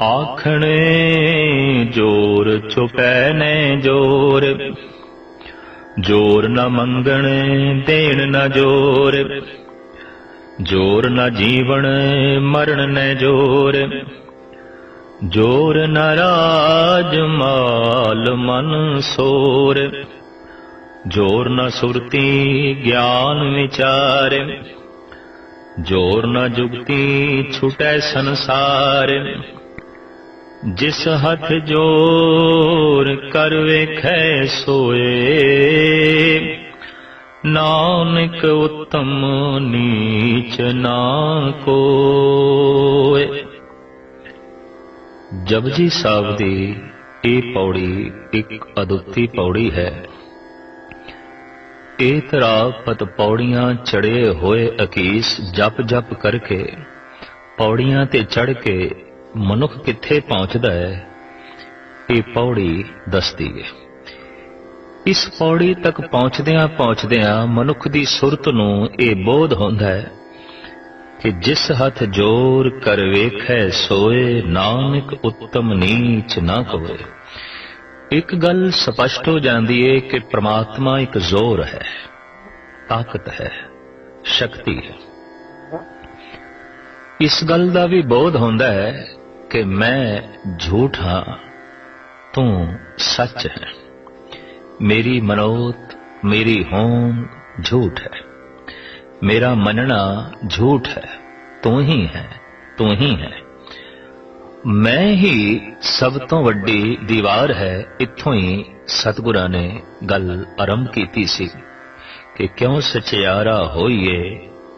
आखणे जोर छुपै ने जोर, जोर न मंगणे देन न जोर, जोर न जीवन मरण न जोर, जोर न राज माल मन सोर, जोर न सुरती ज्ञान विचार, जोर न जुगती छुटै संसार, जिस हथ जोर कर वेखै सोए, नानक उत्तम नीच ना कोय। जपजी साहिब दी ਇਹ ਪੌੜੀ ਇੱਕ ਅਦੁੱਤੀ ਪੌੜੀ ਹੈ। ਇਹ ਤਰਾਪਤ ਪੌੜੀਆਂ ਚੜੇ ਹੋਏ ਅਕੀਸ ਜਪ ਜਪ ਕਰਕੇ ਪੌੜੀਆਂ ਤੇ ਚੜ ਕੇ ਮਨੁੱਖ ਕਿੱਥੇ ਪਹੁੰਚਦਾ ਹੈ, ਇਹ ਪੌੜੀ ਦੱਸਦੀ ਹੈ। ਇਸ ਪੌੜੀ ਤੱਕ ਪਹੁੰਚਦਿਆਂ ਪਹੁੰਚਦਿਆਂ ਮਨੁੱਖ ਦੀ ਸੁਰਤ ਨੂੰ ਇਹ ਬੋਧ ਹੁੰਦਾ ਹੈ ਕਿ ਜਿਸ ਹੱਥ ਜੋਰ ਕਰ ਵੇਖੈ ਸੋਏ, ਨਾਨਕ ਉੱਤਮ ਨੀਚ ਨਾ ਕੋਏ। ਇੱਕ ਗੱਲ ਸਪਸ਼ਟ ਹੋ ਜਾਂਦੀ ਹੈ ਕਿ ਪ੍ਰਮਾਤਮਾ ਇੱਕ ਜ਼ੋਰ ਹੈ, ਤਾਕਤ ਹੈ, ਸ਼ਕਤੀ ਹੈ। ਇਸ ਗੱਲ ਦਾ ਵੀ ਬੋਧ ਹੁੰਦਾ ਹੈ ਕਿ ਮੈਂ ਝੂਠ ਹਾਂ, ਤੂੰ ਸੱਚ ਹੈ। ਮੇਰੀ ਮਨੋਤ, ਮੇਰੀ ਹੋਂਦ ਝੂਠ ਹੈ, मेरा मनना झूठ है, तू ही है, तू ही है। मैं ही सब तो वड्डी दीवार है। इत्थों ही सतगुरां ने गल आरंभ कीती सी कि क्यों सचियारा होइए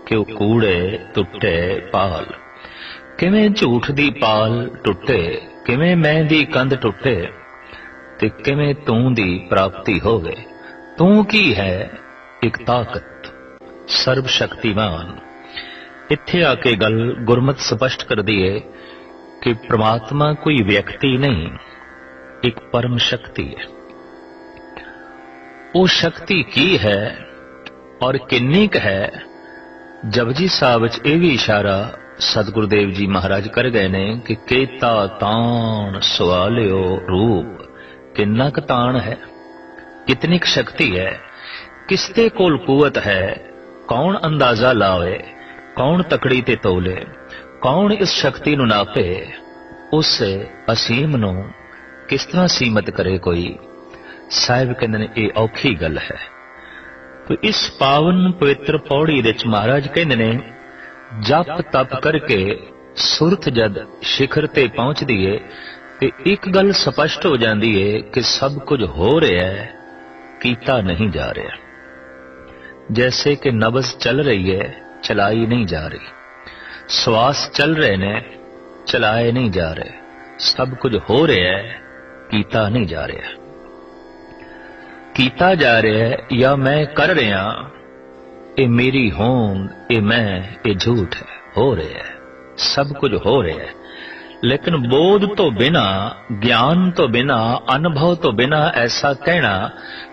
कि कूड़े टुटे पाल। किवें झूठ दी पाल टुटे, किवें मैं दी कंध टुटे, ते किवें तू दी प्राप्ति होवे। तू की है? एक ताकत, सर्व शक्तिमान। इत्थे आके गल गुरमत स्पष्ट कर दी है कि परमात्मा कोई व्यक्ति नहीं, एक परम शक्ति है। वो शक्ति की है और किन्नी क है, जपजी साहिब च यह भी इशारा सतगुरुदेव जी महाराज कर गए ने कि केता ताण सवालियो रूप। किन्ना क ताण है, कितनी क शक्ति है, किसते कोल कुवत है, कौन अंदाजा लावे, कौन तकड़ी ते तोले, कौन इस शक्ति नूं नापे, उस असीम नूं किस तरह सीमित करे कोई। साहिब कहंदे ने ये औखी गल है। तो इस पावन पवित्र पौड़ी दे च महाराज कहंदे ने जप तप करके सुरत जद शिखर ते पहुंचदी है ते एक गल स्पष्ट हो जाती है कि सब कुछ हो रहा है, कीता नहीं जा रहा। जैसे कि नब्ज चल रही है, चलाई नहीं जा रही। श्वास चल रहे ने, चलाए नहीं जा रहे। सब कुछ हो रहा है, कीता नहीं जा रहा। कीता जा रहा है या मैं कर रहा, ये मेरी होंद, ये मैं, ये झूठ है। हो रहा है, सब कुछ हो रहा है, लेकिन बोध तो बिना, ज्ञान तो बिना, अनुभव तो बिना ऐसा कहना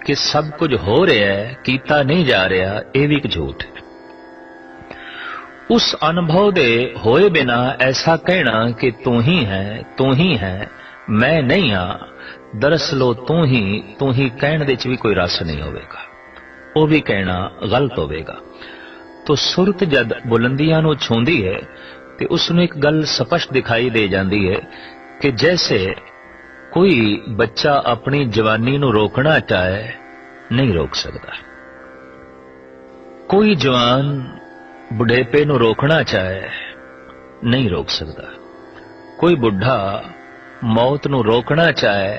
कि सब कुछ हो रहा है, कीता नहीं जा रहा, ये भी एक झूठ है। उस अनुभव दे होए बिना ऐसा कहना कि तू ही है, तू ही है, मैं नहीं हाँ, दरअसल तू ही कहने दे च भी कोई रस नहीं होगा, वो भी कहना गलत होगा। तो सुरत जद बुलंदियां नूं छूंदी है ते उसनूं एक गल स्पष्ट दिखाई दे जाती है कि जैसे कोई बच्चा अपनी जवानी नूं रोकना चाहे, नहीं रोक सकता। कोई जवान बुढ़ेपे नूं रोकना चाहे, नहीं रोक सकता। कोई बुढ़ा मौत नूं रोकना चाहे,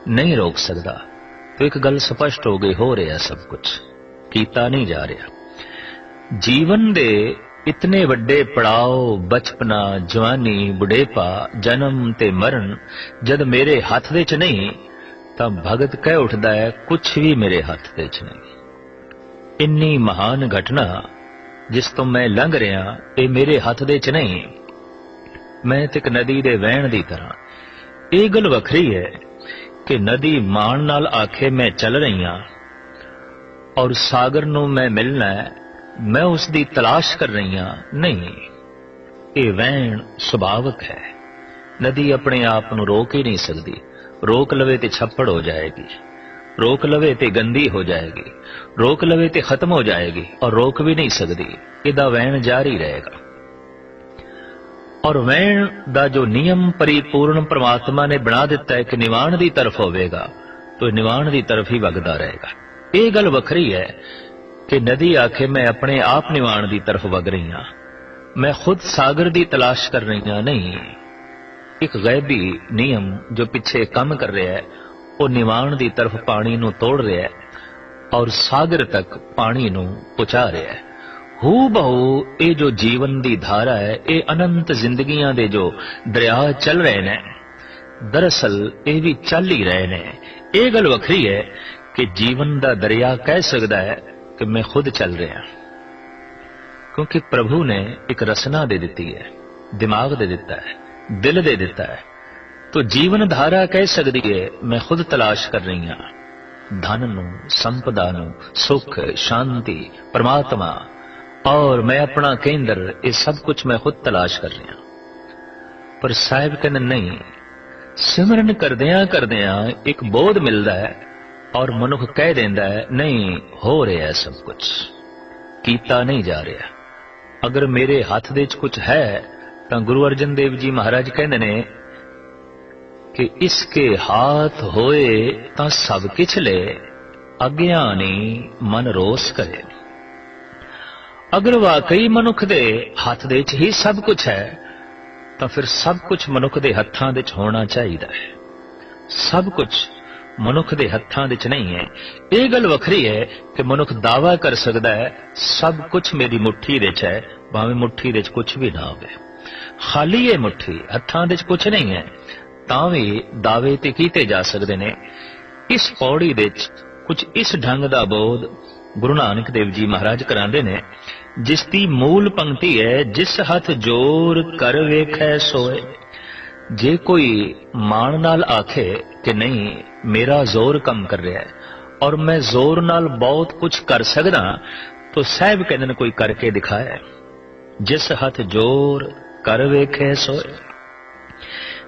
नहीं रोक सकता। तो एक गल स्पष्ट हो गई, हो रहा सब कुछ, कीता नहीं जा रहा। जीवन दे इतने वड्डे पड़ाव, बचपना, जवानी, बुढ़ेपा, जन्म ते मरण जद मेरे हथ दे च नहीं, तां भगत कह उठदा है कुछ भी मेरे हथ दे च नहीं। इन्नी महान घटना जिस तो मैं लंघ रहा, ये मेरे हथ दे च नहीं। मैं ते एक नदी दे वहण दी तरह। ये गल वखरी है कि नदी मान नाल आखे मैं चल रही हां और सागर नूं मैं मिलना है, मैं उसकी तलाश कर रही हां। नहीं, ये वहण सुभावक है, नदी अपने आप ਨੂੰ रोक ही नहीं सकती। रोक लवे ते छप्पड़ हो जाएगी, रोक लवे ते गंदी हो जाएगी, रोक लवे ते खत्म हो जाएगी, और रोक भी नहीं सकती। इहदा वहन जारी रहेगा। और वहन दा जो नियम परिपूर्ण परमात्मा ने बना दिता है कि निवाण की तरफ होवेगा, तो निवाण की तरफ ही वगदा रहेगा। ये गल वखरी है कि नदी आखे मैं अपने आप निवाण की तरफ वग रही हाँ, मैं खुद सागर की तलाश कर रही हाँ। नहीं, एक गैबी नियम जो पिछे काम कर रहा है, वो निवाण की तरफ पानी नूं तोड़ रहा है और सागर तक पानी नूं पहुंचा रहा है। हू बहु ये जो जीवन की धारा है, ये अनंत जिंदगियां दे जो दरिया चल रहे ने, दरअसल ये भी चल ही रहे ने। ये गल वखरी है कि जीवन का दरिया कह सकता है कि मैं खुद चल रहा, क्योंकि प्रभु ने एक रसना दे दी है, दिमाग दे दिता है, दिल दे दिता है। तो जीवन धारा कह सकती है मैं खुद तलाश कर रही हाँ। धन नूं, संपदा नूं, सुख, शांति, परमात्मा और मैं अपना केंद्र, ये सब कुछ मैं खुद तलाश कर रहा। पर साहिब कहने नहीं, सिमरन करदियां करदियां एक बोध मिलता है और मनुख कह देंदा है नहीं हो रहा है सब कुछ, कीता नहीं जा रहा। अगर मेरे हाथ दे कुछ है तो गुरु अर्जन देव जी महाराज कहते ने कि इसके हाथ होए तो सब किछ ले, अज्ञानी मन रोस करे। अगर वाकई मनुख दे हाथ दे ही सब कुछ है तो फिर सब कुछ मनुख दे हत्थां दे होना चाहिए है। सब कुछ मनुख दे हत्थां दे नहीं है। ये गल वखरी है कि मनुख दावा कर सकता है सब कुछ मेरी मुट्ठी दे है, भावें मुट्ठी दे कुछ भी ना होवे, खाली है मुट्ठी, हत्थां दे कुछ नहीं है, तां भी दावे ते कीते जा सकते ने। इस पौड़ी दे कुछ इस ढंग दा बोध गुरु नानक देव जी महाराज करांदे ने, जिसकी मूल पंक्ति है जिस हथ जोर कर वेखै सोए। जे कोई मान नाल आखे कि नहीं मेरा जोर कम कर रहा है और मैं जोर नाल बहुत कुछ कर सकदा, तो साहब कहते कोई करके दिखाया। जिस हथ जोर कर वेखै सोए,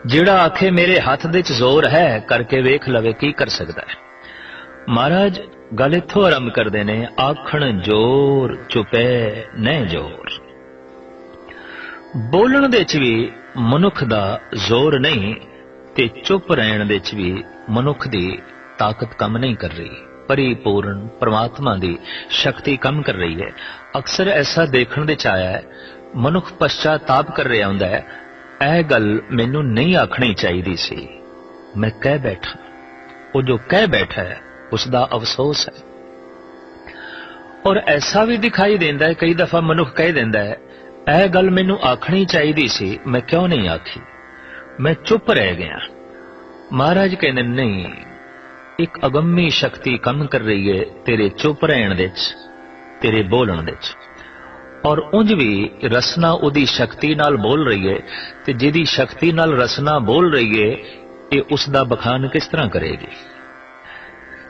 जिहड़ा आखे मेरे हाथ दे जोर है करके वेख लवे की कर सकता है। महाराज गल इत्थों आरंभ करते ने, आखण जोर चुपे न जोर। बोलण दे च भी मनुख दा जोर नहीं ते चुप रहण दे च भी मनुख दी ताकत कम नहीं कर रही, परिपूर्ण परमात्मा दी शक्ति कम कर रही है। अक्सर ऐसा देखण दे च आया है, मनुख पश्चाताप कर रहा हुंदा है, ऐ गल मैनू नहीं आखनी चाहिए सी, मैं कह बैठा। वो जो कह बैठा है उसका अफसोस है। और ऐसा भी दिखाई देता है कई दफा मनुख कह देता है ऐ गल मैनू आखनी चाहिए सी, मैं क्यों नहीं आखी, मैं चुप रह गया। महाराज कहते नहीं, एक अगम्य शक्ति कम कर रही है तेरे चुप रहण दे च, तेरे बोलण दे च। और उंज भी रसना उदी शक्ति नाल बोल रही है, ते जिहदी शक्ति नाल रसना बोल रही है ये उसका बखान किस तरह करेगी।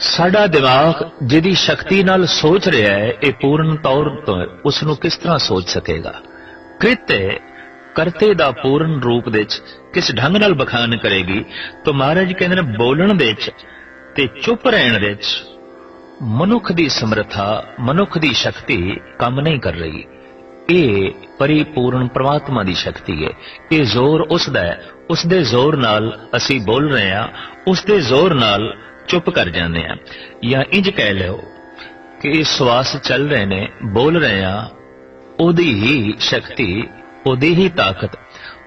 साडा दिमाग जिहदी शक्ति नाल सोच रहा है ये पूर्ण तौर पर उसनू किस तरह सोच सकेगा। कृत्य करते दा पूर्ण रूप दे किस ढंग नाल बखान करेगी। तो महाराज कहते हैं बोलण दे ते चुप रहण दे मनुख दी समर्था, मनुख दी शक्ति काम नहीं कर रही। ये परिपूर्ण परमात्मा दी शक्ति है। ये जोर उसदा है, उसदे जोर नाल असी बोल रहे हैं, उसदे जोर नाल चुप कर जाते हैं। या इंज कह लो कि ये श्वास चल रहे ने, बोल रहे हैं, ओदी ही शक्ति, ओदी ही ताकत।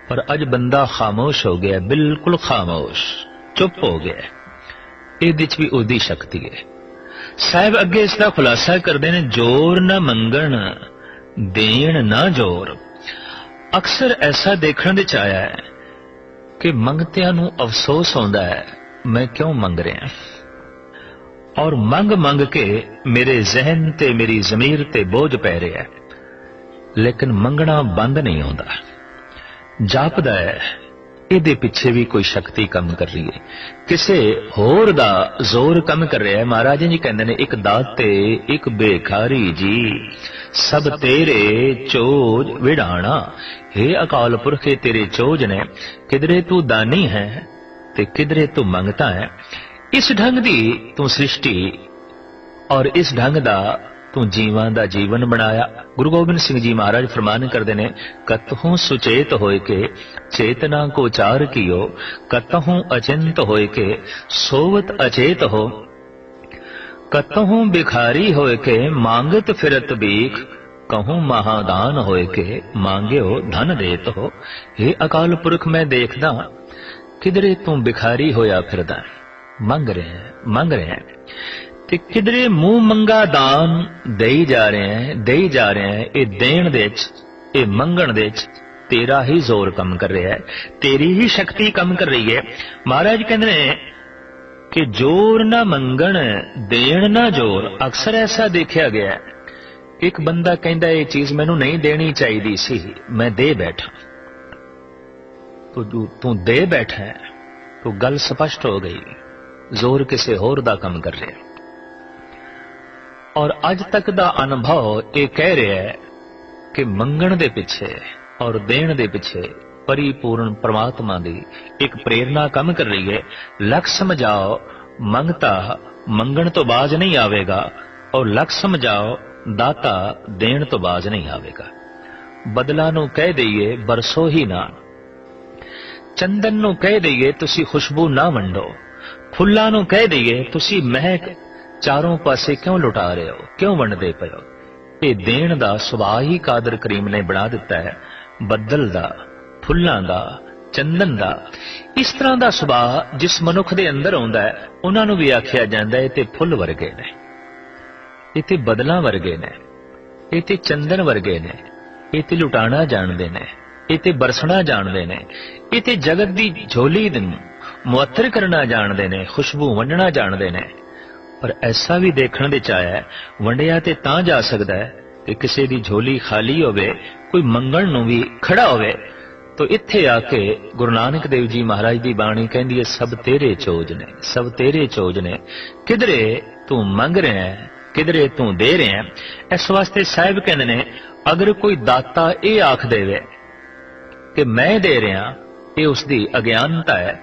पर अज बंदा खामोश हो गया, बिल्कुल खामोश, चुप हो गया। ये भी ओदी शक्ति है। साहब अगे इसका खुलासा करते हैं, जोर न मंगण देण ना जोर। अक्सर ऐसा देखने च आया है कि मंगतियां नूं अफसोस होंदा है, मैं क्यों मंग रहा, और मंग मंग के मेरे जहन ते मेरी जमीर ते बोझ पै रहा है, लेकिन मंगना बंद नहीं होता। जापदा है ਇਹਦੇ ਪਿੱਛੇ ਵੀ ਕੋਈ ਸ਼ਕਤੀ ਕੰਮ ਕਰ ਰਹੀ ਹੈ, ਕਿਸੇ ਹੋਰ ਦਾ ਜ਼ੋਰ ਕੰਮ ਕਰ ਰਿਹਾ ਹੈ। ਮਹਾਰਾਜ ਜੀ ਕਹਿੰਦੇ ਨੇ, ਇੱਕ ਦਾਤੇ ਇੱਕ ਬੇਖਾਰੀ ਜੀ, ਸਭ ਤੇਰੇ ਚੋਜ ਵਿੜਾਣਾ। हे ਅਕਾਲ ਪੁਰਖ, ਤੇਰੇ ਚੋਜ ਨੇ, ਕਿਧਰੇ ਤੂੰ ਦਾਨੀ ਹੈ ਤੇ ਕਿਧਰੇ ਤੂੰ ਮੰਗਤਾ ਹੈ। ਇਸ ਢੰਗ ਦੀ ਤੂੰ ਸ੍ਰਿਸ਼ਟੀ ਔਰ ਇਸ ਢੰਗ ਦਾ ਤੂੰ ਜੀਵਾਂ ਦਾ ਜੀਵਨ ਬਣਾਇਆ। ਗੁਰੂ ਗੋਬਿੰਦ ਸਿੰਘ ਜੀ ਮਹਾਰਾਜ ਫਰਮਾਨ ਕਰਦੇ ਨੇ, ਕਤਹੂ ਸੁਚੇਤ ਹੋਏ ਕੇ ਚੇਤਨਾ ਕੋ ਚਾਰ ਕੀਓ, ਕਤਹੂ ਅਚਿੰਤ ਹੋਏ ਕੇ ਸੋਵਤ ਅਚੇਤ ਹੋ, ਕਤਹੂ ਬਿਖਾਰੀ ਹੋਏ ਕੇ ਮੰਗਤ ਫਿਰਤ ਭੀਖ, ਕਹੂੰ ਮਹਾਦਾਨ ਹੋਏ ਕੇ ਮੰਗਿਓ ਧਨ ਦੇਤ ਹੋ। हे ਅਕਾਲ ਪੁਰਖ, ਮੈਂ ਦੇਖਦਾ ਕਿਧਰੇ ਤੂੰ ਬਿਖਾਰੀ ਹੋਇਆ ਫਿਰਦਾ, ਮੰਗ ਰਿਹਾ ਤੇ ਕਿਧਰੇ ਮੂੰਹ ਮੰਗਾ ਦਾਨ ਦੇਈ ਜਾ ਰਿਹਾ ਹੈ। ਇਹ ਦੇਣ ਦੇ ਵਿੱਚ, ਇਹ ਮੰਗਣ ਦੇ ਵਿੱਚ ਤੇਰਾ ਹੀ ਜ਼ੋਰ ਕੰਮ ਕਰ ਰਿਹਾ ਹੈ, ਤੇਰੀ ਹੀ ਸ਼ਕਤੀ ਕੰਮ ਕਰ ਰਹੀ ਹੈ। ਮਹਾਰਾਜ ਕਹਿੰਦੇ ਨੇ ਕਿ ਜ਼ੋਰ ਨਾ ਮੰਗਣ ਦੇਣ ਨਾ ਜ਼ੋਰ। ਅਕਸਰ ਐਸਾ ਦੇਖਿਆ ਗਿਆ, ਇੱਕ ਬੰਦਾ ਕਹਿੰਦਾ ਇਹ ਚੀਜ਼ ਮੈਨੂੰ ਨਹੀਂ ਦੇਣੀ ਚਾਹੀਦੀ ਸੀ, ਮੈਂ ਦੇ ਬੈਠਾ। ਤੂੰ ਦੇ ਬੈਠਾ ਹੈ, ਤੂੰ ਗੱਲ ਸਪਸ਼ਟ ਹੋ ਗਈ, ਜ਼ੋਰ ਕਿਸੇ ਹੋਰ ਦਾ ਕੰਮ ਕਰ ਰਿਹਾ। ਔਰ ਅੱਜ ਤੱਕ ਦਾ ਅਨੁਭਵ ਇਹ ਕਹਿ ਰਿਹਾ ਹੈ ਕਿ ਮੰਗਣ ਦੇ ਪਿੱਛੇ ਔਰ ਦੇਣ ਦੇ ਪਿੱਛੇ ਪਰਿਪੂਰਨ ਪ੍ਰਮਾਤਮਾ ਦੀ ਇੱਕ ਪ੍ਰੇਰਣਾ ਕੰਮ ਕਰ ਰਹੀ ਹੈ। ਲਖ ਸਮਝਾਓ ਮੰਗਤਾ ਮੰਗਣ ਤੋਂ ਬਾਜ਼ ਨਹੀਂ ਆਵੇਗਾ, ਔਰ ਲਖ ਸਮਝਾਓ ਦਾਤਾ ਦੇਣ ਤੋਂ ਬਾਜ਼ ਨਹੀਂ ਆਵੇਗਾ। ਬਦਲਾਂ ਨੂੰ ਕਹਿ ਦਈਏ ਬਰਸੋ ਹੀ ਨਾ, ਚੰਦਨ ਨੂੰ ਕਹਿ ਦਈਏ ਤੁਸੀਂ ਖੁਸ਼ਬੂ ਨਾ ਵੰਡੋ, ਫੁੱਲਾਂ ਨੂੰ ਕਹਿ ਦਈਏ ਤੁਸੀਂ ਮਹਿਕ ਚਾਰੋਂ ਪਾਸੇ ਕਿਉਂ ਲੁਟਾ ਰਹੇ ਹੋ, ਕਿਉਂ ਵੰਡਦੇ ਪਏ ਹੋ। ਇਹ ਦੇਣ ਦਾ ਸੁਭਾਅ ਹੀ ਕਾਦਰ ਕਰੀਮ ਨੇ ਬਣਾ ਦਿੱਤਾ ਹੈ, ਬੱਦਲ ਦਾ, ਫੁੱਲਾਂ ਦਾ, ਚੰਦਨ ਦਾ। ਇਸ ਤਰ੍ਹਾਂ ਦਾ ਸੁਭਾਅ ਜਿਸ ਮਨੁੱਖ ਦੇ ਅੰਦਰ ਆਉਂਦਾ ਹੈ, ਉਹਨਾਂ ਨੂੰ ਵੀ ਆਖਿਆ ਜਾਂਦਾ ਹੈ ਤੇ ਫੁੱਲ ਵਰਗੇ ਨੇ, ਇਹ ਤੇ ਬਦਲਾਂ ਵਰਗੇ ਨੇ, ਇਹ ਤੇ ਚੰਦਨ ਵਰਗੇ ਨੇ, ਇਹ ਤੇ ਲੁਟਾਣਾ ਜਾਣਦੇ ਨੇ, ਇਹ ਤੇ ਬਰਸਣਾ ਜਾਣਦੇ ਨੇ, ਇਹ ਤੇ ਜਗਤ ਦੀ ਝੋਲੀ ਨੂੰ ਮੁਅੱਤਰ ਕਰਨਾ ਜਾਣਦੇ ਨੇ, ਖੁਸ਼ਬੂ ਵੰਡਣਾ ਜਾਣਦੇ ਨੇ। ਪਰ ਐਸਾ ਵੀ ਦੇਖਣ ਦੇ ਚ ਆਇਆ, ਵੰਡਿਆ ਤੇ ਤਾਂ ਜਾ ਸਕਦਾ ਹੈ ਕਿ ਕਿਸੇ ਦੀ ਝੋਲੀ ਖਾਲੀ ਹੋਵੇ, ਕੋਈ ਮੰਗਣ ਨੂੰ ਵੀ ਖੜਾ ਹੋਵੇ। ਤੋ ਇੱਥੇ ਆ ਕੇ ਗੁਰੂ ਨਾਨਕ ਦੇਵ ਜੀ ਮਹਾਰਾਜ ਦੀ ਬਾਣੀ ਕਹਿੰਦੀ ਹੈ, ਸਭ ਤੇਰੇ ਚੋਜ ਨੇ, ਸਭ ਤੇਰੇ ਚੋਜ ਨੇ, ਕਿਧਰੇ ਤੂੰ ਮੰਗ ਰਿਹਾ ਹੈ, ਕਿਧਰੇ ਤੂੰ ਦੇ ਰਿਹਾ। ਇਸ ਵਾਸਤੇ ਸਾਹਿਬ ਕਹਿੰਦੇ ਨੇ, ਅਗਰ ਕੋਈ ਦਾਤਾ ਇਹ ਆਖ ਦੇਵੇ ਕਿ ਮੈਂ ਦੇ ਰਿਹਾ, ਇਹ ਉਸ ਦੀ ਅਗਿਆਨਤਾ ਹੈ,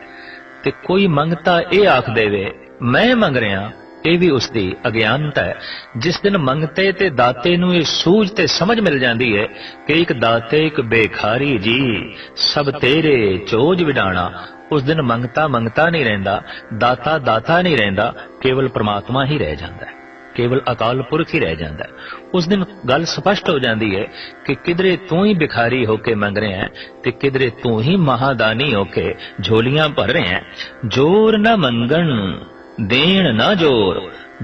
ਤੇ ਕੋਈ ਮੰਗਤਾ ਇਹ ਆਖ ਦੇਵੇ ਮੈਂ ਮੰਗ ਰਿਹਾ, ਇਹ ਵੀ ਉਸ ਦੀ ਅਗਿਆਨਤਾ ਹੈ। ਜਿਸ ਦਿਨ ਮੰਗਤੇ ਤੇ ਦਾਤੇ ਨੂੰ ਇਹ ਸੂਝ ਤੇ ਸਮਝ ਮਿਲ ਜਾਂਦੀ ਹੈ ਕਿ ਇੱਕ ਦਾਤੇ ਇੱਕ ਬੇਖਾਰੀ ਜੀ, ਸਭ ਤੇਰੇ ਚੋਜ ਵਿਡਾਣਾ, ਉਸ ਦਿਨ ਮੰਗਤਾ ਨਹੀਂ ਰਹਿੰਦਾ, ਦਾਤਾ ਨਹੀਂ ਰਹਿੰਦਾ, ਕੇਵਲ ਪ੍ਰਮਾਤਮਾ ਹੀ ਰਹਿ ਜਾਂਦਾ ਹੈ, ਕੇਵਲ ਅਕਾਲ ਪੁਰਖ ਹੀ ਰਹਿ ਜਾਂਦਾ ਹੈ। ਉਸ ਦਿਨ ਗੱਲ ਸਪਸ਼ਟ ਹੋ ਜਾਂਦੀ ਹੈ ਕਿ ਕਿਧਰੇ ਤੂੰ ਹੀ ਭਿਖਾਰੀ ਹੋ ਕੇ ਮੰਗ ਰਿਹਾ ਹੈ ਤੇ ਕਿਧਰੇ ਤੂੰ ਹੀ ਮਹਾਦਾਨੀ ਹੋ ਕੇ ਝੋਲੀਆਂ ਭਰ ਰਿਹਾ ਹੈ। ਜ਼ੋਰ ਨਾ ਮੰਗਣ ਦੇਣ ਨਾ ਜ਼ੋਰ,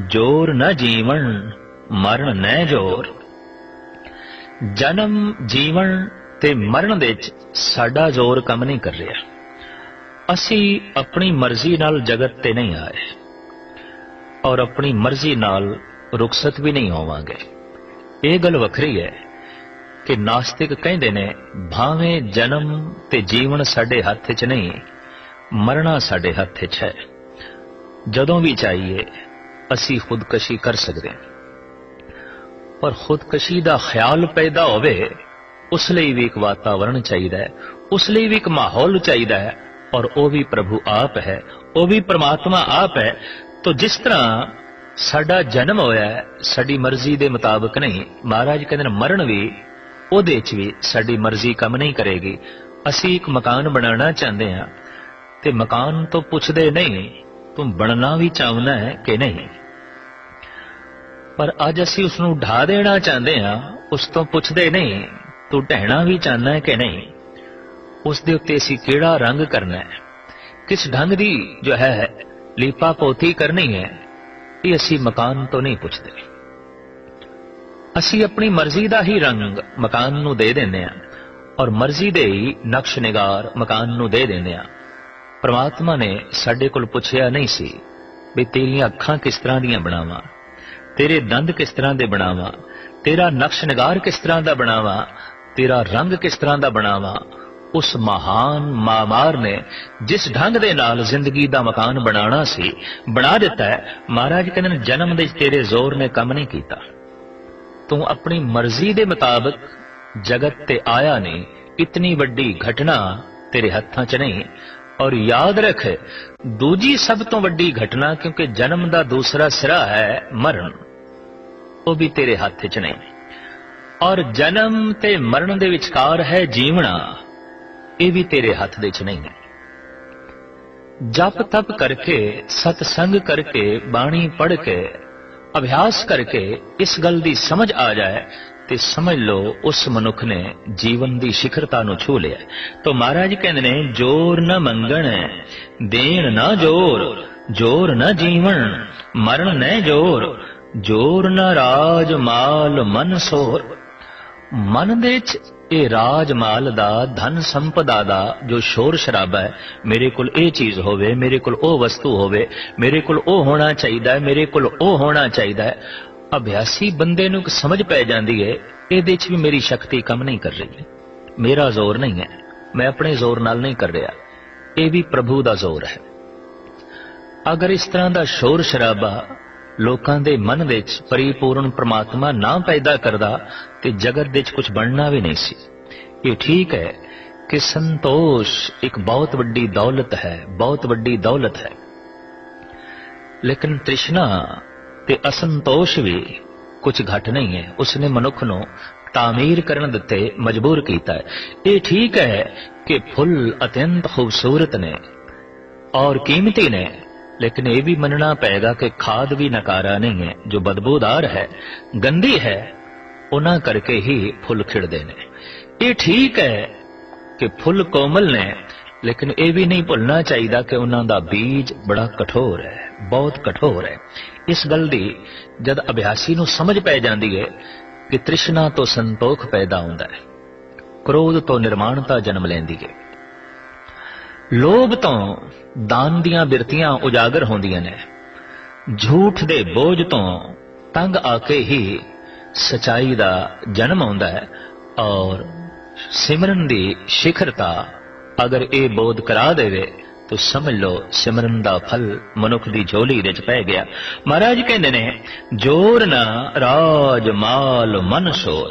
ਜ਼ੋਰ ਨਾ ਜੀਵਨ ਮਰਨ ਨੈ ਜ਼ੋਰ। ਜਨਮ ਜੀਵਨ ਤੇ ਮਰਨ ਦੇ ਵਿੱਚ ਸਾਡਾ ਜ਼ੋਰ ਕੰਮ ਨਹੀਂ ਕਰ ਰਿਹਾ। ਅਸੀਂ ਆਪਣੀ ਮਰਜ਼ੀ ਨਾਲ ਜਗਤ ਤੇ ਨਹੀਂ ਆਏ ਔਰ ਆਪਣੀ ਮਰਜ਼ੀ ਨਾਲ ਰੁਖਸਤ ਵੀ ਨਹੀਂ ਹੋਵਾਂਗੇ। ਇਹ ਗੱਲ ਵੱਖਰੀ ਹੈ ਕਿ ਨਾਸਤਿਕ ਕਹਿੰਦੇ ਨੇ, ਭਾਵੇਂ ਜਨਮ ਤੇ ਜੀਵਨ ਸਾਡੇ ਹੱਥ 'ਚ ਨਹੀਂ, ਮਰਨਾ ਸਾਡੇ ਹੱਥ 'ਚ ਹੈ। ਜਦੋਂ ਵੀ ਚਾਹੀਏ ਅਸੀਂ ਖੁਦਕਸ਼ੀ ਕਰ ਸਕਦੇ ਹਾਂ, ਪਰ ਖੁਦਕਸ਼ੀ ਦਾ ਖਿਆਲ ਪੈਦਾ ਹੋਵੇ ਉਸ ਲਈ ਵੀ ਇੱਕ ਵਾਤਾਵਰਣ ਚਾਹੀਦਾ ਹੈ, ਉਸ ਲਈ ਵੀ ਇੱਕ ਮਾਹੌਲ ਚਾਹੀਦਾ ਹੈ, ਔਰ ਉਹ ਵੀ ਪ੍ਰਭੂ ਆਪ ਹੈ, ਉਹ ਵੀ ਪਰਮਾਤਮਾ ਆਪ ਹੈ। ਤੋ ਜਿਸ ਤਰ੍ਹਾਂ ਸਾਡਾ ਜਨਮ ਹੋਇਆ ਹੈ ਸਾਡੀ ਮਰਜ਼ੀ ਦੇ ਮੁਤਾਬਕ ਨਹੀਂ, ਮਹਾਰਾਜ ਕਹਿੰਦੇ ਨੇ ਮਰਨ ਵੀ ਉਹਦੇ 'ਚ ਵੀ ਸਾਡੀ ਮਰਜ਼ੀ ਕੰਮ ਨਹੀਂ ਕਰੇਗੀ। ਅਸੀਂ ਇੱਕ ਮਕਾਨ ਬਣਾਉਣਾ ਚਾਹੁੰਦੇ ਹਾਂ ਤੇ ਮਕਾਨ ਤੋਂ ਪੁੱਛਦੇ ਨਹੀਂ ਤੂੰ ਬਣਨਾ ਵੀ ਚਾਹੁੰਦਾ ਹੈ ਕਿ ਨਹੀਂ, ਪਰ ਅੱਜ ਅਸੀਂ ਉਸ ਨੂੰ ਢਾ ਦੇਣਾ ਚਾਹੁੰਦੇ ਹਾਂ, ਉਸ ਤੋਂ ਪੁੱਛਦੇ ਨਹੀਂ ਤੂੰ ਢਹਿਣਾ ਵੀ ਚਾਹੁੰਦਾ ਹੈ ਕਿ ਨਹੀਂ, ਉਸ ਦੇ ਉੱਤੇ ਅਸੀਂ ਕਿਹੜਾ ਰੰਗ ਕਰਨਾ ਹੈ, ਕਿਸ ਢੰਗ ਦੀ ਜੋ ਹੈ ਲੀਪਾ ਪੋਤੀ ਕਰਨੀ ਹੈ, ਇਹ ਅਸੀਂ ਮਕਾਨ ਤੋਂ ਨਹੀਂ ਪੁੱਛਦੇ। ਅਸੀਂ ਆਪਣੀ ਮਰਜ਼ੀ ਦਾ ਹੀ ਰੰਗ ਮਕਾਨ ਨੂੰ ਦੇ ਦਿੰਦੇ ਹਾਂ ਔਰ ਮਰਜ਼ੀ ਦੇ ਹੀ ਨਕਸ਼ ਨਿਗਾਰ ਮਕਾਨ ਨੂੰ ਦੇ ਦਿੰਦੇ ਹਾਂ। ਪਰਮਾਤਮਾ ਨੇ ਸਾਡੇ ਕੋਲ ਪੁੱਛਿਆ ਨਹੀਂ ਸੀ ਵੀ ਤੇਰੀਆਂ ਅੱਖਾਂ ਕਿਸ ਤਰ੍ਹਾਂ ਦੀਆਂ ਬਣਾਵਾਂ, ਤੇਰੇ ਦੰਦ ਕਿਸ ਤਰ੍ਹਾਂ ਦੇ ਬਣਾਵਾਂ, ਤੇਰਾ ਨਕਸ਼ ਨਿਗਾਰ ਕਿਸ ਤਰ੍ਹਾਂ ਦਾ ਬਣਾਵਾਂ, ਤੇਰਾ ਰੰਗ ਕਿਸ ਤਰ੍ਹਾਂ ਦਾ ਬਣਾਵਾਂ। उस महान मामार ने जिस ढंग दे नाल जिंदगी दा मकान बनाना सी बना दिता है। महाराज कहंदे ने जन्म दे तेरे जोर ने काम नहीं कीता, तू अपनी मर्जी दे मुताबिक जगत ते आया नहीं। इतनी वड्डी घटना तेरे हत्थां च नहीं। और याद रख दूजी सब तो वड्डी घटना, क्योंकि जन्म दा दूसरा सिरा है मरण, वो भी तेरे हथ च नहीं। और जन्म ते मरण दे विचकार है जीवना, ये भी तेरे हथ दे च नहीं है। जप तप करके, सतसंग करके, बाणी पढ़ के, अभ्यास करके इस गल दी समझ आ जाए ते समझ लो उस मनुख ने जीवन दी शिखरता नूं छू लिया। तो महाराज कहंदे ने जोर न मंगण देण न जोर, जोर न जीवन मरण न जोर, जोर न राज माल मन सोर। मन दे च ਇਹ ਰਾਜ ਮਾਲ ਦਾ ਧਨ ਸੰਪਦਾ ਦਾ ਜੋ ਸ਼ੋਰ ਸ਼ਰਾਬਾ ਹੈ, ਮੇਰੇ ਕੋਲ ਇਹ ਚੀਜ਼ ਹੋਵੇ, ਮੇਰੇ ਕੋਲ ਉਹ ਵਸਤੂ ਹੋਵੇ, ਮੇਰੇ ਕੋਲ ਉਹ ਹੋਣਾ ਚਾਹੀਦਾ ਹੈ, ਮੇਰੇ ਕੋਲ ਉਹ ਹੋਣਾ ਚਾਹੀਦਾ ਹੈ। ਅਭਿਆਸੀ ਬੰਦੇ ਨੂੰ ਸਮਝ ਪੈ ਜਾਂਦੀ ਹੈ ਇਹਦੇ 'ਚ ਵੀ ਮੇਰੀ ਸ਼ਕਤੀ ਕੰਮ ਨਹੀਂ ਕਰ ਰਹੀ, ਮੇਰਾ ਜ਼ੋਰ ਨਹੀਂ ਹੈ, ਮੈਂ ਆਪਣੇ ਜ਼ੋਰ ਨਾਲ ਨਹੀਂ ਕਰ ਰਿਹਾ, ਇਹ ਵੀ ਪ੍ਰਭੂ ਦਾ ਜ਼ੋਰ ਹੈ। ਅਗਰ ਇਸ ਤਰ੍ਹਾਂ ਦਾ ਸ਼ੋਰ ਸ਼ਰਾਬਾ ਲੋਕਾਂ ਦੇ ਮਨ ਵਿੱਚ ਪਰਿਪੂਰਨ ਪ੍ਰਮਾਤਮਾ ਨਾ ਪੈਦਾ ਕਰਦਾ ਤੇ ਜਗਤ ਦੇ 'ਚ ਕੁਝ ਬਣਨਾ ਵੀ ਨਹੀਂ ਸੀ। ਇਹ ਠੀਕ ਹੈ ਕਿ ਸੰਤੋਸ਼ ਇੱਕ ਬਹੁਤ ਵੱਡੀ ਦੌਲਤ ਹੈ, ਬਹੁਤ ਵੱਡੀ ਦੌਲਤ ਹੈ, ਲੇਕਿਨ ਤ੍ਰਿਸ਼ਨਾ ਤੇ ਅਸੰਤੋਸ਼ ਵੀ ਕੁਝ ਘੱਟ ਨਹੀਂ ਹੈ। ਉਸਨੇ ਮਨੁੱਖ ਨੂੰ ਤਾਮੀਰ ਕਰਨ ਦਿੱਤੇ ਮਜਬੂਰ ਕੀਤਾ ਹੈ। ਇਹ ਠੀਕ ਹੈ ਕਿ ਫੁੱਲ ਅਤਿਅੰਤ ਖੂਬਸੂਰਤ ਨੇ ਔਰ ਕੀਮਤੀ ਨੇ, लेकिन यह भी मनना पेगा कि खाद भी नकारा नहीं है। जो बदबूदार है, गंदी है, उन्हां करके ही फुल खिड़दे ने। ये ठीक है कि फुल कोमल ने, लेकिन यह भी नहीं भुलना चाहिए कि उन्हां दा बीज बड़ा कठोर है, बहुत कठोर है। इस गल दी जद अभ्यासी नूं समझ पै जांदी है कि तृष्णा तो संतोख पैदा हुंदा है, क्रोध तो निर्माणता जन्म लैंदी है, लोभ तो दान दियां बिरतियां उजागर होंदियां ने, झूठ दे बोझ तो तंग आके ही सच्चाई दा जन्म आउंदा है। और सिमरन दी शिखरता अगर ये बोध करा देवे तो समझ लो सिमरन दा फल मनुख दी झोली विच पै गया। महाराज कहंदे ने जोर ना राज माल मन शोर।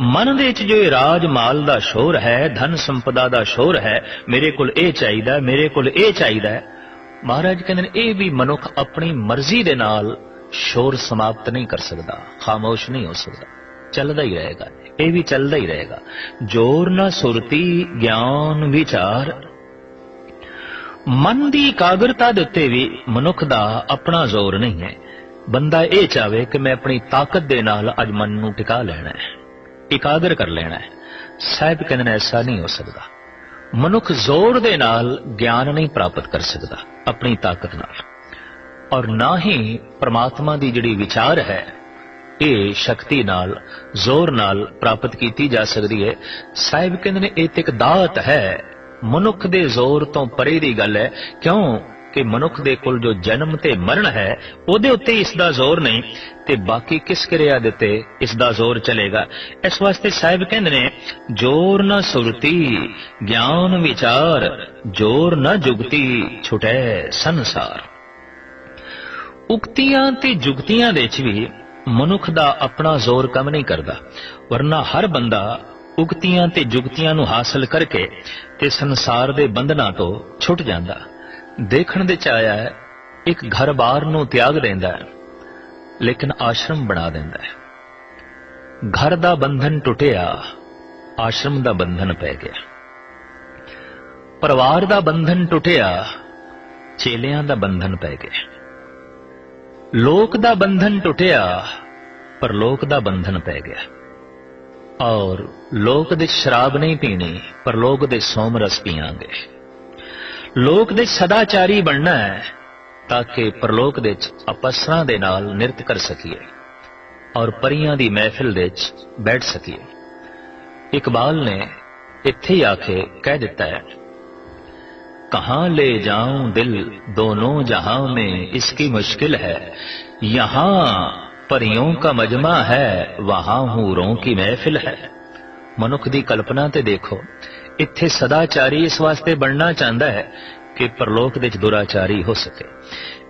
मन दे विच जो राज माल दा शोर है, धन संपदा दा शोर है, मेरे कोल ए चाहिदा, मेरे कोल ए चाहिदा, महाराज कहंदे ने ये भी मनुख अपनी मर्जी दे नाल शोर समाप्त नहीं कर सकदा, खामोश नहीं हो सकदा, चलदा ही रहेगा, ये भी चलदा ही रहेगा। जोर ना सुरती ज्ञान विचार। मन की एकाग्रता दे उत्ते भी मनुख दा अपना जोर नहीं है। बंदा ये चाहे कि मैं अपनी ताकत दे नाल अज मन नूं टिका लेना है, एकाग्र कर लेना है, साहिब कहते ऐसा नहीं हो सकता। मनुख जोर दे नाल ज्ञान नहीं प्राप्त कर सकता अपनी ताकत नाल, और ना ही परमात्मा की जिहड़ी विचार है ये शक्ति नाल जोर नाल प्राप्त की जा सकती है। साहिब कहते ने ये एक दात है, मनुख दे जोर तो परे दी गल है। क्यों कि मनुख दे कोल जो जन्म ते मरण है उहदे उत्ते इसदा जोर नहीं, ते बाकी किस क्रिया दे उत्ते इसदा जोर चलेगा। इस वास्ते साहिब कहंदे ने जोर न सुरती ज्ञान विचार, जोर न जुगती छुटै संसार। उक्तियां ते जुगतियां दे च भी मनुख दा अपना जोर कम नहीं करदा, वरना हर बंदा उगतियां ते जुगतियां नूं हासिल करके ते संसार दे बंधनां तो छुट जांदा। देखण दे च आया है एक घर बार नूं त्याग देंदा है, लेकिन आश्रम बना देंदा है। घर दा बंधन टुटिया, आश्रम दा बंधन पै गया। परिवार दा बंधन टुटिया, चेलियां दा बंधन पै गया। लोक दा बंधन टुटिया, पर लोक दा बंधन पै गया। और लोक दे शराब नहीं पीनी, पर लोक दे सोम रस पियांगे। लोक दे सदाचारी बनना है ताकि परलोक दे अपसरां दे नाल निरत कर सकीए और परियां दी महफिल दे बैठ सकीए। इकबाल ने इत्थे ही आके कह दिता है, कहां ले जाऊं दिल दोनों जहां में इसकी मुश्किल है, यहां परियों का मजमा है, वहां हूरों की महफिल है। मनुख दी कल्पना ते देखो, इत्थे सदाचारी इस वास्ते बनना चाहता है कि परलोक दे च दुराचारी हो सके।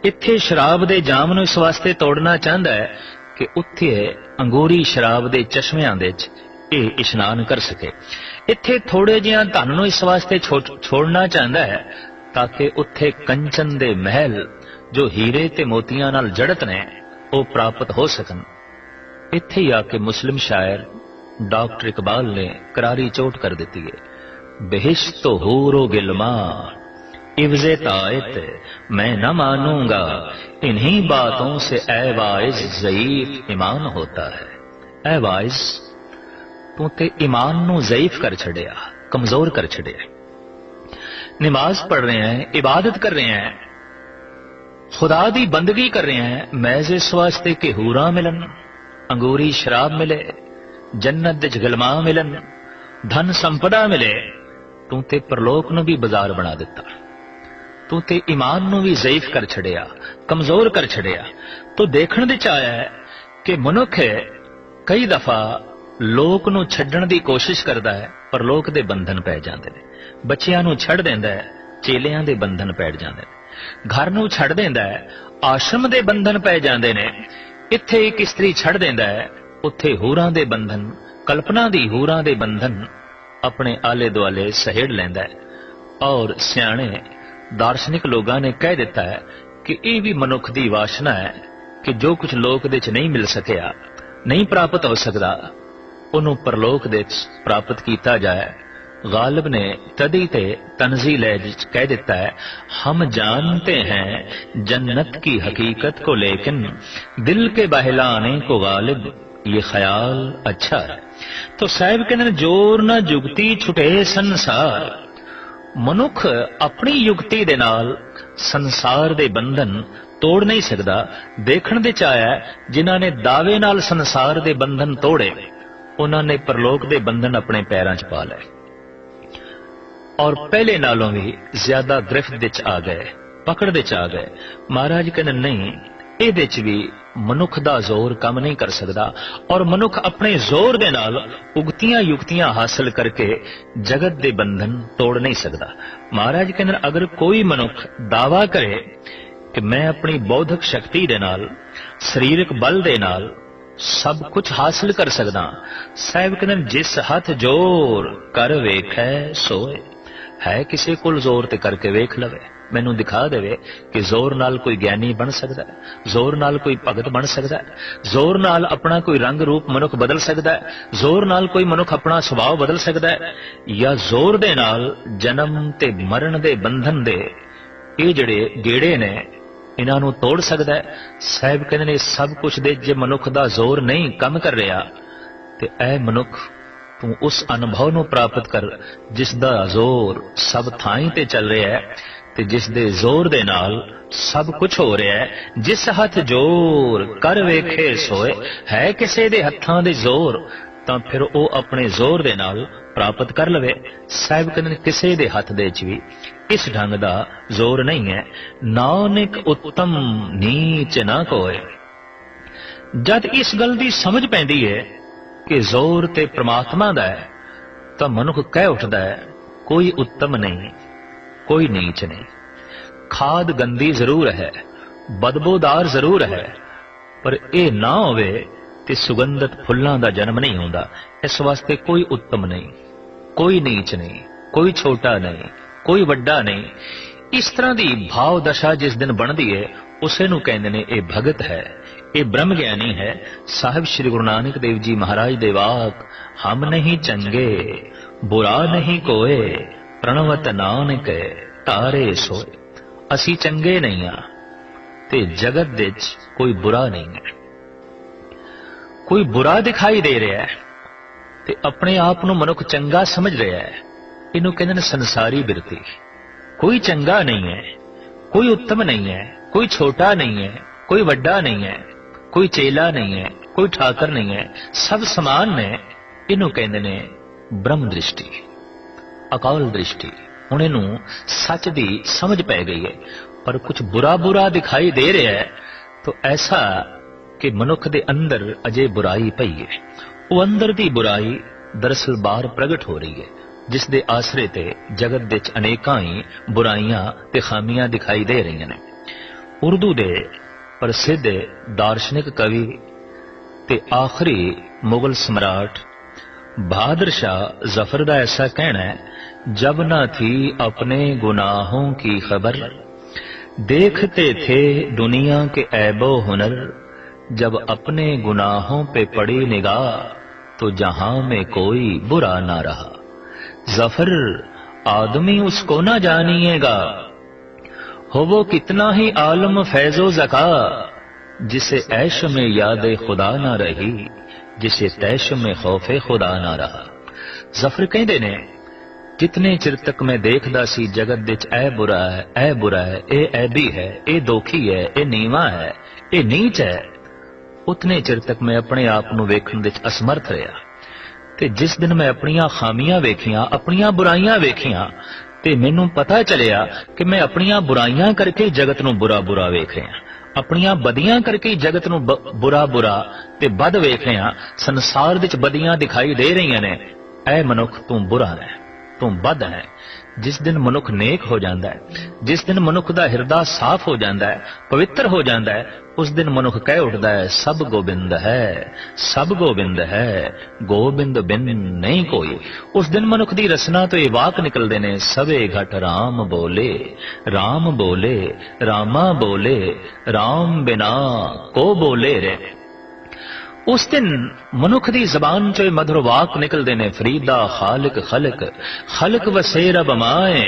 इत्थे शराब दे जाम नूं इस वास्ते तोड़ना चाहता है कि उत्थे अंगूरी शराब दे चश्मियां दे च ਇਹ इशनान कर सके। इत्थे थोड़े जिहा धन नूं इस वास्ते छोड़ना चाहता है ताकि उत्थे कंचन दे महल जो हीरे ते मोतियां नाल जड़त ने वो प्राप्त हो सकन। इत्थे ही आके मुस्लिम शायर डॉक्टर इकबाल ने करारी चोट कर दी है, बेहिश्त हूरो गिलमा इवज़े तायत मैं न मानूंगा, इन्हीं बातों से ऐ वाइज ज़ईफ ईमान होता है। ऐ वाइज तू ते ईमान नू ज़ईफ कर छड़िया, कमजोर कर छड़िया। नमाज पढ़ रहे हैं, इबादत कर रहे हैं, खुदा दी बंदगी कर रहे हैं, महज इस वास्ते कि हूरा मिलन, अंगूरी शराब मिले, जन्नत दे गलमा मिलन, धन संपदा मिले। तू ते परलोक नू भी बाजार बना दिता, तू ते ईमान नू भी ज़ईफ कर छड़िया, कमजोर कर छड़िया। तो देखण दे च आया है कि मनुख कई दफा लोक नू छड्डण दी कोशिश करता है, परलोक दे बंधन पै जांदे ने। बच्चियां नू छड़ देंदा है, चेलियां दे बंधन पै जांदे ने। घर नू छड़ देंदा है, आश्रम दे बंधन पै जांदे ने। इत्थे एक स्त्री छड़ देंदा है, उत्थे हूरां दे बंधन, कल्पना दी हूरां दे बंधन अपने आले दुआले सहेड़ लैंदा है। और सियाणे दार्शनिक लोगां ने कह दिता है कि यह भी मनुख दी वासना है कि जो कुछ लोक दे च नहीं मिल सकिया, नहीं प्राप्त हो सकता, उन्हों परलोक दे प्राप्त किया जाए। गालिब ने तदी ते तंजील कह दिता है, हम जानते हैं जन्नत की हकीकत को, लेकिन दिल के बहलाने को गालिब ये ख्याल अच्छा है। तो साहिब कहते जोर न जुगती छुटे संसार। मनुख अपनी युक्ति दे नाल संसार दे बंधन तोड़ नहीं सकता। देखण दे च आया जिन्हां ने दावे नाल संसार दे बंधन तोड़े, उन्होंने परलोक दे बंधन अपने पैरां च पा लए और पहले नालों भी ज्यादा गिरफ्त दे च आ गए, पकड़ दे च आ गए। महाराज कहते नहीं, इहदे च भी मनुख दा जोर काम नहीं कर सकता और मनुख अपने जोर दे नाल उगतियां युक्तियां हासिल करके जगत दे बंधन तोड़ नहीं सकता। महाराज कहते अगर कोई मनुख दावा करे कि मैं अपनी बौद्धिक शक्ति दे नाल, शरीरक बल दे नाल सब कुछ हासिल कर सकदा, साहिब कहते जिस हथ जोर कर वेखै सोए। है किसी को जोर ते करके वेख लवे, मैनू दिखा देवे कि जोर नाल कोई ज्ञानी बन सकता है, जोर नाल कोई भगत बन सकता है, जोर नाल अपना कोई रंग रूप मनुख बदल सकता है, जोर नाल कोई मनुख अपना सुभाव बदल सकता है, या जोर दे नाल जन्म ते मरण दे बंधन दे ये जड़े गेड़े ने इन्हां नूं तोड़ सकता है। साहिब कहते ने सब कुछ दे जे मनुख दा जोर नहीं कम कर रहा ते ऐ मनुख तू उस अनुभव नूं प्राप्त कर जिस दा जोर सब थाई ते चल रहा है ते जिस दे जोर दे नाल सब कुछ हो रहा है। जिस हथ जोर कर वेखे सोए, है किसी दे हत्थां दे जोर तां फिर वो अपने जोर दे नाल प्राप्त कर लवे। साहिब कहते किसी दे हथ दे च भी इस ढंग दा जोर नहीं है। नानक उत्तम नीच ना कोय। जद इस गल दी समझ पैंदी है कि जोर ते परमात्मा दा है तां मनुख कह उठदा है कोई उत्तम नहीं, कोई नीच नहीं। खाद गंदी जरूर है, बदबूदार जरूर है, पर यह ना होवे ते सुगंधित फुल्लां दा जन्म नहीं होंदा। इस वास्ते कोई उत्तम नहीं, कोई नीच नहीं, कोई छोटा नहीं, कोई वड्डा नहीं। इस तरह की भाव दशा जिस दिन बनती है उसे नूं कहंदे ने ये भगत है, ये ब्रह्म ज्ञानी है। साहिब श्री गुरु नानक देव जी महाराज दे वाक, हम नहीं चंगे बुरा नहीं कोए, प्रणवत नानक तारे सोए। असी चंगे नहीं हाँ ते जगत दे कोई बुरा नहीं है। कोई बुरा दिखाई दे रहा है ते अपने आप नूं मनुख चंगा समझ रहा है, इनू कहते हैं संसारी बिरती। कोई चंगा नहीं है, कोई उत्तम नहीं है, कोई छोटा नहीं है, कोई वड्डा नहीं है, कोई चेला नहीं है, कोई ठाकर नहीं है, सब समान ने। इनू कहते ने ब्रह्म दृष्टि, अकाल दृष्टि। हुण इनू सच दी समझ पै गई है, पर कुछ बुरा बुरा दिखाई दे रहा है तो ऐसा कि मनुख दे अंदर अजे बुराई पई है। वो अंदर दी बुराई दरअसल बाहर प्रगट हो रही है। जिस दे आसरे ते जगत विच अनेकां ही बुराइयां ते खामियां दिखाई दे रही ने। उर्दू दे प्रसिद्ध दार्शनिक कवि ते आखिरी मुगल सम्राट बहादुर शाह जफर का ऐसा कहना है, जब न थी अपने गुनाहों की खबर, देखते थे दुनिया के ऐबो हुनर, जब अपने गुनाहों पे पड़ी निगाह तो जहां में कोई बुरा ना रहा। जफर आदमी उसको ना जानिएगा, हो वो कितना ही आलम फैजो जका, जिसे ऐश में याद खुदा ना रही, जिसे तैश में खौफे खुदा ना रहा। जफर कहते ने, जितने चिर तक मैं देखदा सी जगत विच ऐ बुरा है, ऐ बुरा है, ए ऐबी है, ए दोखी है, ए नीवा है, ए नीच है, उतने चिर तक मैं अपने आप नूं वेखण विच असमर्थ रहा। ते जिस दिन मैं अपनियां खामियां वेखियां, अपनियां बुराइयां वेखियां, ते मैनूं पता चलिया कि मैं अपनियां बुराइयां करके जगत नूं बुरा बुरा वेख रहा, अपनियां बदियां करके जगत नूं बुरा बुरा ते बद वेख रहा। संसार विच बदियां दिखाई दे रही ने, ऐ मनुख तू बुरा है, तू बद है। जिस दिन मनुख नेक हो जाता है, जिस दिन मनुख का हिरदा साफ हो जाता है, पवित्र हो जाता है, उस दिन मनुख कह उठता है, सब गोबिंद है, सब गोबिंद है, गोबिंद बिन नहीं कोई। उस दिन मनुख की रसना तो ये वाक निकलते ने, सबे घट राम बोले, राम बोले, रामा बोले, राम बिना को बोले रे। उस दिन मनुख की जबान चो मधुर वाक निकलते ने, फरीदा खालिक खलक, खलक वसे रब माए,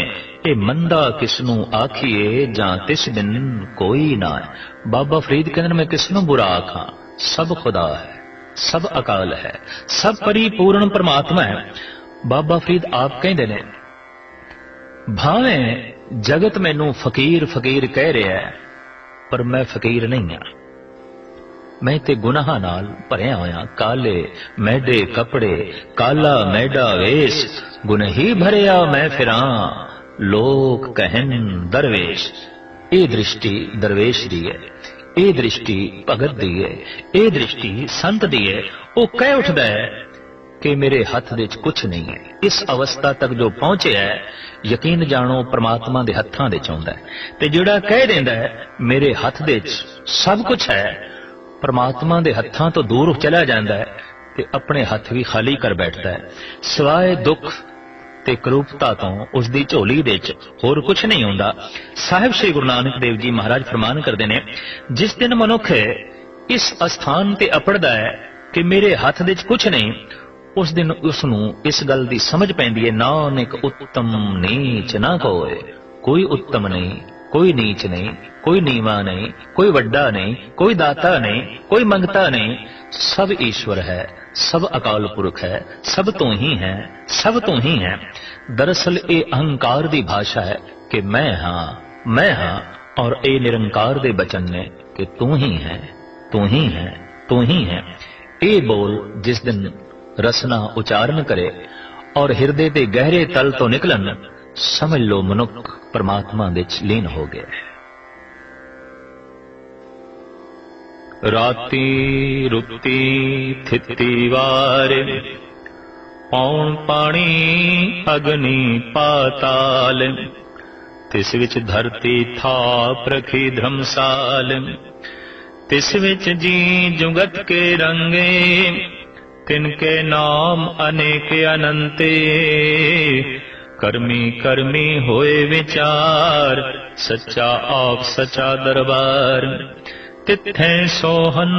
ए मंदा किसनू आखिए, जां तिस बिन कोई ना है। बाबा फरीद कहते मैं किसनू बुरा आखा, सब खुदा है, सब अकाल है, सब परिपूर्ण परमात्मा है। बाबा फरीद आप कहते ने, भावें जगत मैनू फकीर फकीर कह रहा है, पर मैं फकीर नहीं हाँ। मैं ते गुनाह नाल भरिया होया, काले मैडे कपड़े, काला मैडा वेश, गुनही भरिया मैं फिरां, लोग कहन दरवेश। ए दृष्टि दरवेश दी है, ए दृष्टि भगत दी है, ए दृष्टि संत दी है। वो कह उठदा है कि मेरे हथ विच कुछ नहीं है। इस अवस्था तक जो पहुंचे है, यकीन जानो परमात्मा दे हत्थां दे चौंदा है। ते जिहड़ा कह देंदा है मेरे हथ विच सब कुछ है, परमात्मा दे हत्थां तो दूर चला जाता है, ते अपने हथ भी खाली कर बैठता है। सिवाय दुख ते करूपता तो उसकी झोली दे च होर कुछ नहीं हुंदा। साहिब श्री गुरु नानक देव जी महाराज फरमान करते हैं, जिस दिन मनुख इस अस्थान ते अपड़दा है कि मेरे हथ विच कुछ नहीं, उस दिन उसनूं इस गल की समझ पैंदी है, नानक उत्तम नीच ना कोय। कोई उत्तम नहीं, कोई नीच नहीं, कोई नीवा नहीं, कोई वड्डा नहीं, कोई दाता नहीं, कोई मंगता नहीं, सब ईश्वर है, सब अकाल पुरख है, सब तो ही है, सब तो ही है। दरअसल ये अहंकार दी भाषा है कि मैं हाँ, और ये निरंकार दे बचन ने कि तू ही है, तू ही है, तू ही है। ये बोल जिस दिन रसना उच्चारण करे और हृदय के गहरे तल तो निकलन, समझ लो मनुख परमात्मा विच लीन हो गया। राती रुती थिती वारे, पौन पानी अग्नि पाताल, तिस विच धरती थाप रखी धर्मसाल, तिस विच जी जुगत के रंगे, तिनके नाम अनेक अनंते, कर्मी कर्मी होए विचार, सच्चा आप सच्चा दरबार, तिथे सोहन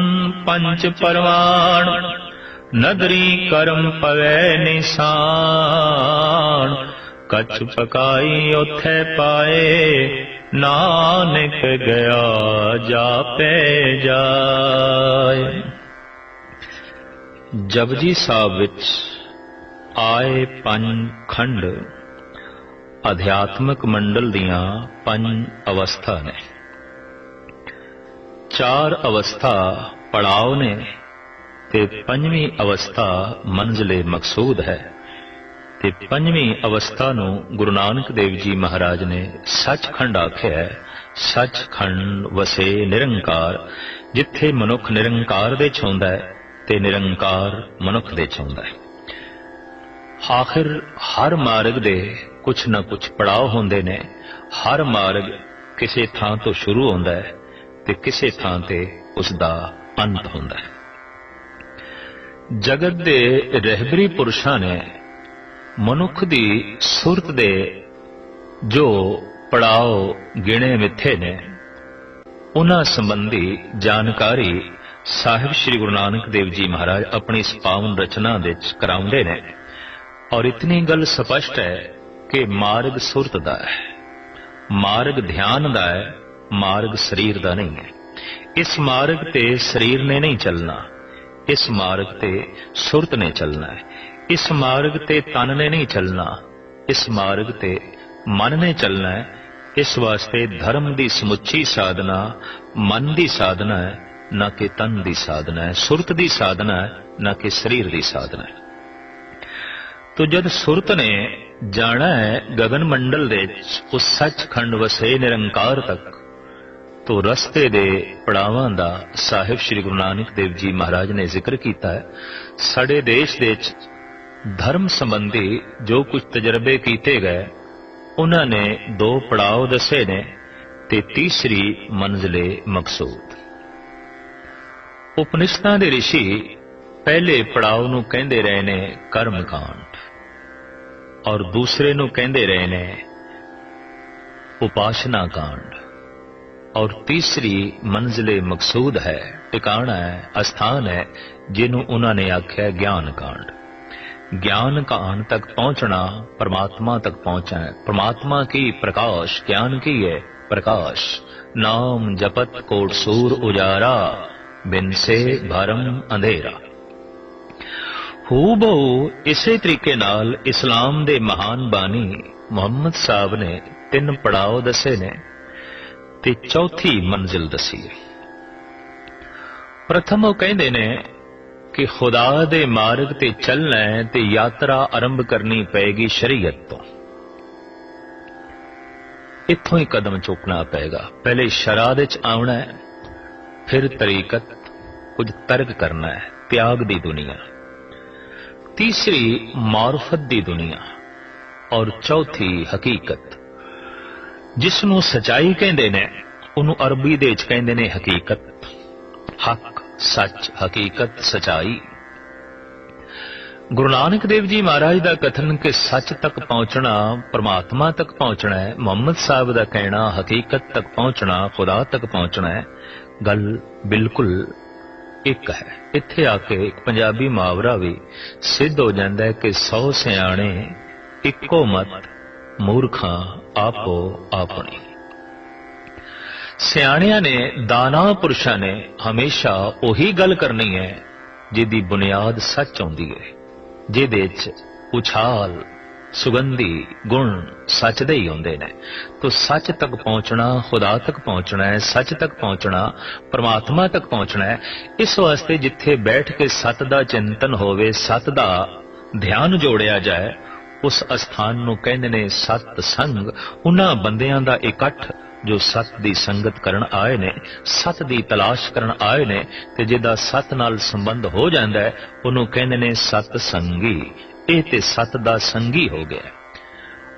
पंच परवान, नदरी कर्म पवै निशान, कछ पकाई उथे पाए, नानक गया जापे जाए। जपजी साहब विच आए पंज खंड अध्यात्मक मंडल दियां पंज अवस्था ने। चार अवस्था पड़ाव ने ते पंजवीं अवस्था मंजिले मकसूद है। ते पंजवीं अवस्था नूं गुरु नानक देव जी महाराज ने सचखंड आख्या है। सचखंड वसे निरंकार, जिथे मनुख निरंकार दे छाउंदा है ते निरंकार मनुख दे छाउंदा है। आखिर हर मार्ग दे कुछ न कुछ पड़ाव होंदे ने। हर मार्ग किसी थां तो शुरू होंदा है ते किसी थां ते उसदा अंत होंदा है। जगत दे रहबरी पुरुषां ने मनुख दी सुरत दे जो पड़ाव गिणे मिथे ने, उन्हां संबंधी जानकारी साहिब श्री गुरु नानक देव जी महाराज अपनी इस पावन रचना विच कराउंदे ने। और इतनी गल स्पष्ट है कि मार्ग सुरत दा है, मार्ग ध्यान दा है, मार्ग शरीर दा नहीं है। इस मार्ग ते शरीर ने नहीं चलना, इस मार्ग ते सुरत ने चलना है। इस मार्ग ते तन ने नहीं चलना, इस मार्ग ते मन ने चलना है। इस वास्ते धर्म दी समुची साधना मन दी साधना है, न कि तन दी साधना है। सुरत दी साधना है, न कि शरीर दी साधना है। तो जब सुरत ने जाना है गगन मंडल दे उस सचखंड वसे निरंकार तक, तो रस्ते दे पड़ावां दा साहिब श्री गुरु नानक देव जी महाराज ने जिक्र किया है। साडे देश दे धर्म संबंधी जो कुछ तजर्बे किए गए, उन्होंने 2 पड़ाव दसे ने ते तीसरी मंजिले मकसूद। उपनिषदां दे ऋषि पहले पड़ाव नूं कहंदे रहे ने कर्म कांड, और दूसरे नूं कहंदे रहे ने उपासना कांड, और तीसरी मंजिले मकसूद है, टिकाणा है, स्थान है, जिन्हों उन्होंने आख्या ज्ञान कांड। ज्ञान कांड तक पहुंचना परमात्मा तक पहुंचना है। परमात्मा की प्रकाश, ज्ञान की है प्रकाश। नाम जपत कोट सूर उजारा, बिन से भरम अंधेरा। हूबहू इसे तरीके नाल इस्लाम दे महान बानी मुहम्मद साहब ने 3 पड़ाव दसे ने ते चौथी मंजिल दसी है। प्रथम वो कहंदे ने कि खुदा दे मार्ग ते चलना है ते यात्रा आरंभ करनी पेगी शरीयत तो। इत्थों ही कदम चुकना पेगा। पहले शराद विच आउणा है, फिर तरीकत, कुछ तर्क करना है, त्याग दी दुनिया, तीसरी मारुफत दी दुनिया, और चौथी हकीकत। जिसनों सच्चाई कहंदे ने उन्हों अरबी दे विच कहंदे ने हकीकत। हक, सच, हकीकत, सच्चाई। गुरु नानक देव जी महाराज का कथन कि सच तक पहुंचना परमात्मा तक पहुंचना है, मुहम्मद साहब का कहना हकीकत तक पहुंचना, खुदा तक पहुंचना है, गल बिल्कुल एक है। इत्थे आके एक पंजाबी मुहावरा भी सिद्ध हो जाता है कि 100 सियाणे इक्को मत, मूर्खां आपो आपनी। सियाणियां ने, दाना पुरुषां ने हमेशा उही गल करनी है जिहदी बुनियाद सच होंदी है, जिहदे च उछाल, सुगंधी गुण सच दे ही होंदे ने। तो सच तक पहुंचना, खुदा तक पहुंचना है, सच तक पहुंचना, परमात्मा तक पहुंचना है। इस वास्ते जिथे बैठ के सत दा चिंतन होवे, सत दा ध्यान जोड़िया जाए, उस स्थान नूं कहंदे ने सत संग। उन्हां बंदियां दा इकट्ठ जो सत दी संगत करन आए ने, सत दी तलाश करन आए ने, ते जिहदा सत नाल संबंध हो जांदा है उहनूं कहंदे ने सत संगी। ਇਹ ਤੇ सत दा संगी हो गया।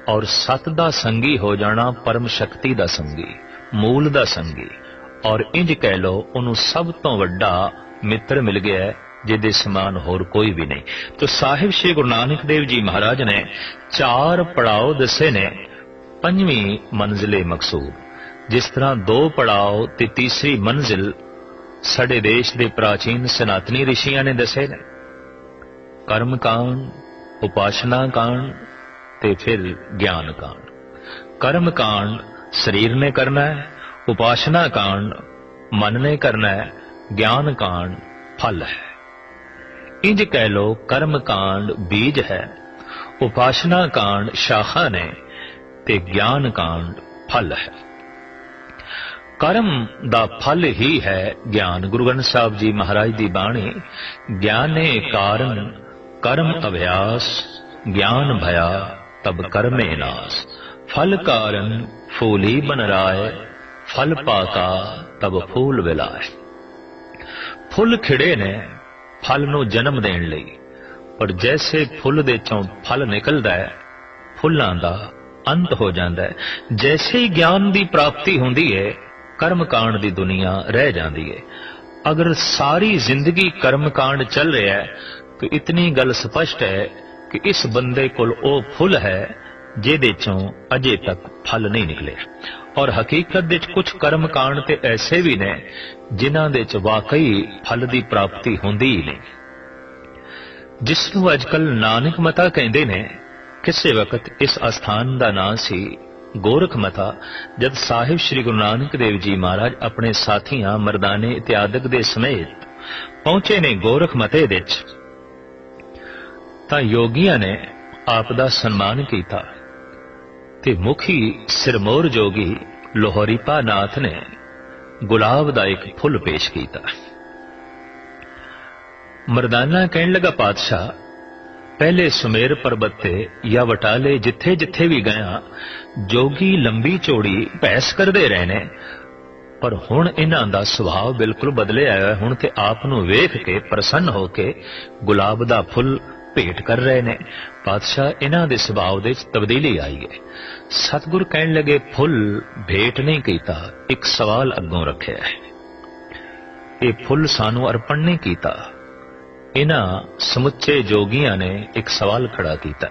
और सत दा संगी हो जाना परम शक्ति दा संगी, मूल दा संगी, और इंज कह लो उन्होंने सब तो वड्डा मित्र मिल गया है जिहदे समान होर कोई भी नहीं। तो साहिब श्री गुरु नानक देव जी महाराज ने 4 पड़ाव दसे ने, 5वीं मंजिले मकसूद। जिस तरह 2 पड़ाव ते तीसरी मंजिल साडे देश दे प्राचीन सनातनी ऋषियां ने दसे ने, कर्म कांड, उपासना कांड ते फिर ज्ञान कांड। कर्म कांड शरीर ने करना है, उपासना कांड मन ने करना है, ज्ञान कांड फल है। इंज कह लो कर्म कांड बीज है, उपासना कांड शाखा ने, ते ज्ञान कांड फल है। कर्म दा फल ही है ज्ञान। गुरु ग्रंथ साहब जी महाराज दी बाणी, ज्ञाने कारण कर्म अभ्यास, ज्ञान भया तब कर्मे नाश। फल कारण फूली बन राय, फल पाका तब फूल विलाय। फुल खिड़े ने फल नूं जन्म देण लई, पर जैसे फुल दे चों फल निकलदा है, फुल्लां दा अंत हो जाता है। जैसे ही ज्ञान की प्राप्ति होती है, कर्म कांड की दुनिया रह जाती है। अगर सारी जिंदगी कर्म कांड चल रहा है तो इतनी गल स्पष्ट है कि इस बंदे कोल ओ फुल है जिहदे चों अजे तक फल नहीं निकले। और हकीकत दे कुछ कर्म कांड ते ऐसे भी ने जिन्हां दे च वाकई फल की प्राप्ति होंदी ही नहीं। जिसनूं अजकल नानक मता कहंदे ने, किसी वक्त इस अस्थान का नाम सी गोरख मता। जब साहिब श्री गुरु नानक देव जी महाराज अपने साथियां मरदाने इत्यादक दे समेत पहुंचे ने गोरख मते विच, तां योगियां ने आप दा सन्मान कीता ते मुखी सिरमौर जोगी लोहरीपा नाथ ने गुलाब दा एक फुल पेश कीता। मरदाना कहन लगा, पातशाह पहले सुमेर पर्वत ते या वटाले जिथे जिथे भी गया जोगी लंबी चौड़ी भैस करते रहे ने, पर हुण इन्हां दा सुभाव बिल्कुल बदले आया। हुण ते आप नूं वेख के प्रसन्न होके गुलाब दा फुल भेट कर रहे ने। पातशाह इन्हां दे सुभाव दे तब्दीली आई है। सतगुर कहन लगे, फुल भेट नहीं कीता, एक सवाल अग्गों रखिया है। ये फुल सानू अर्पण नहीं कीता। इन्हां समुचे जोगियां ने एक सवाल खड़ा किया।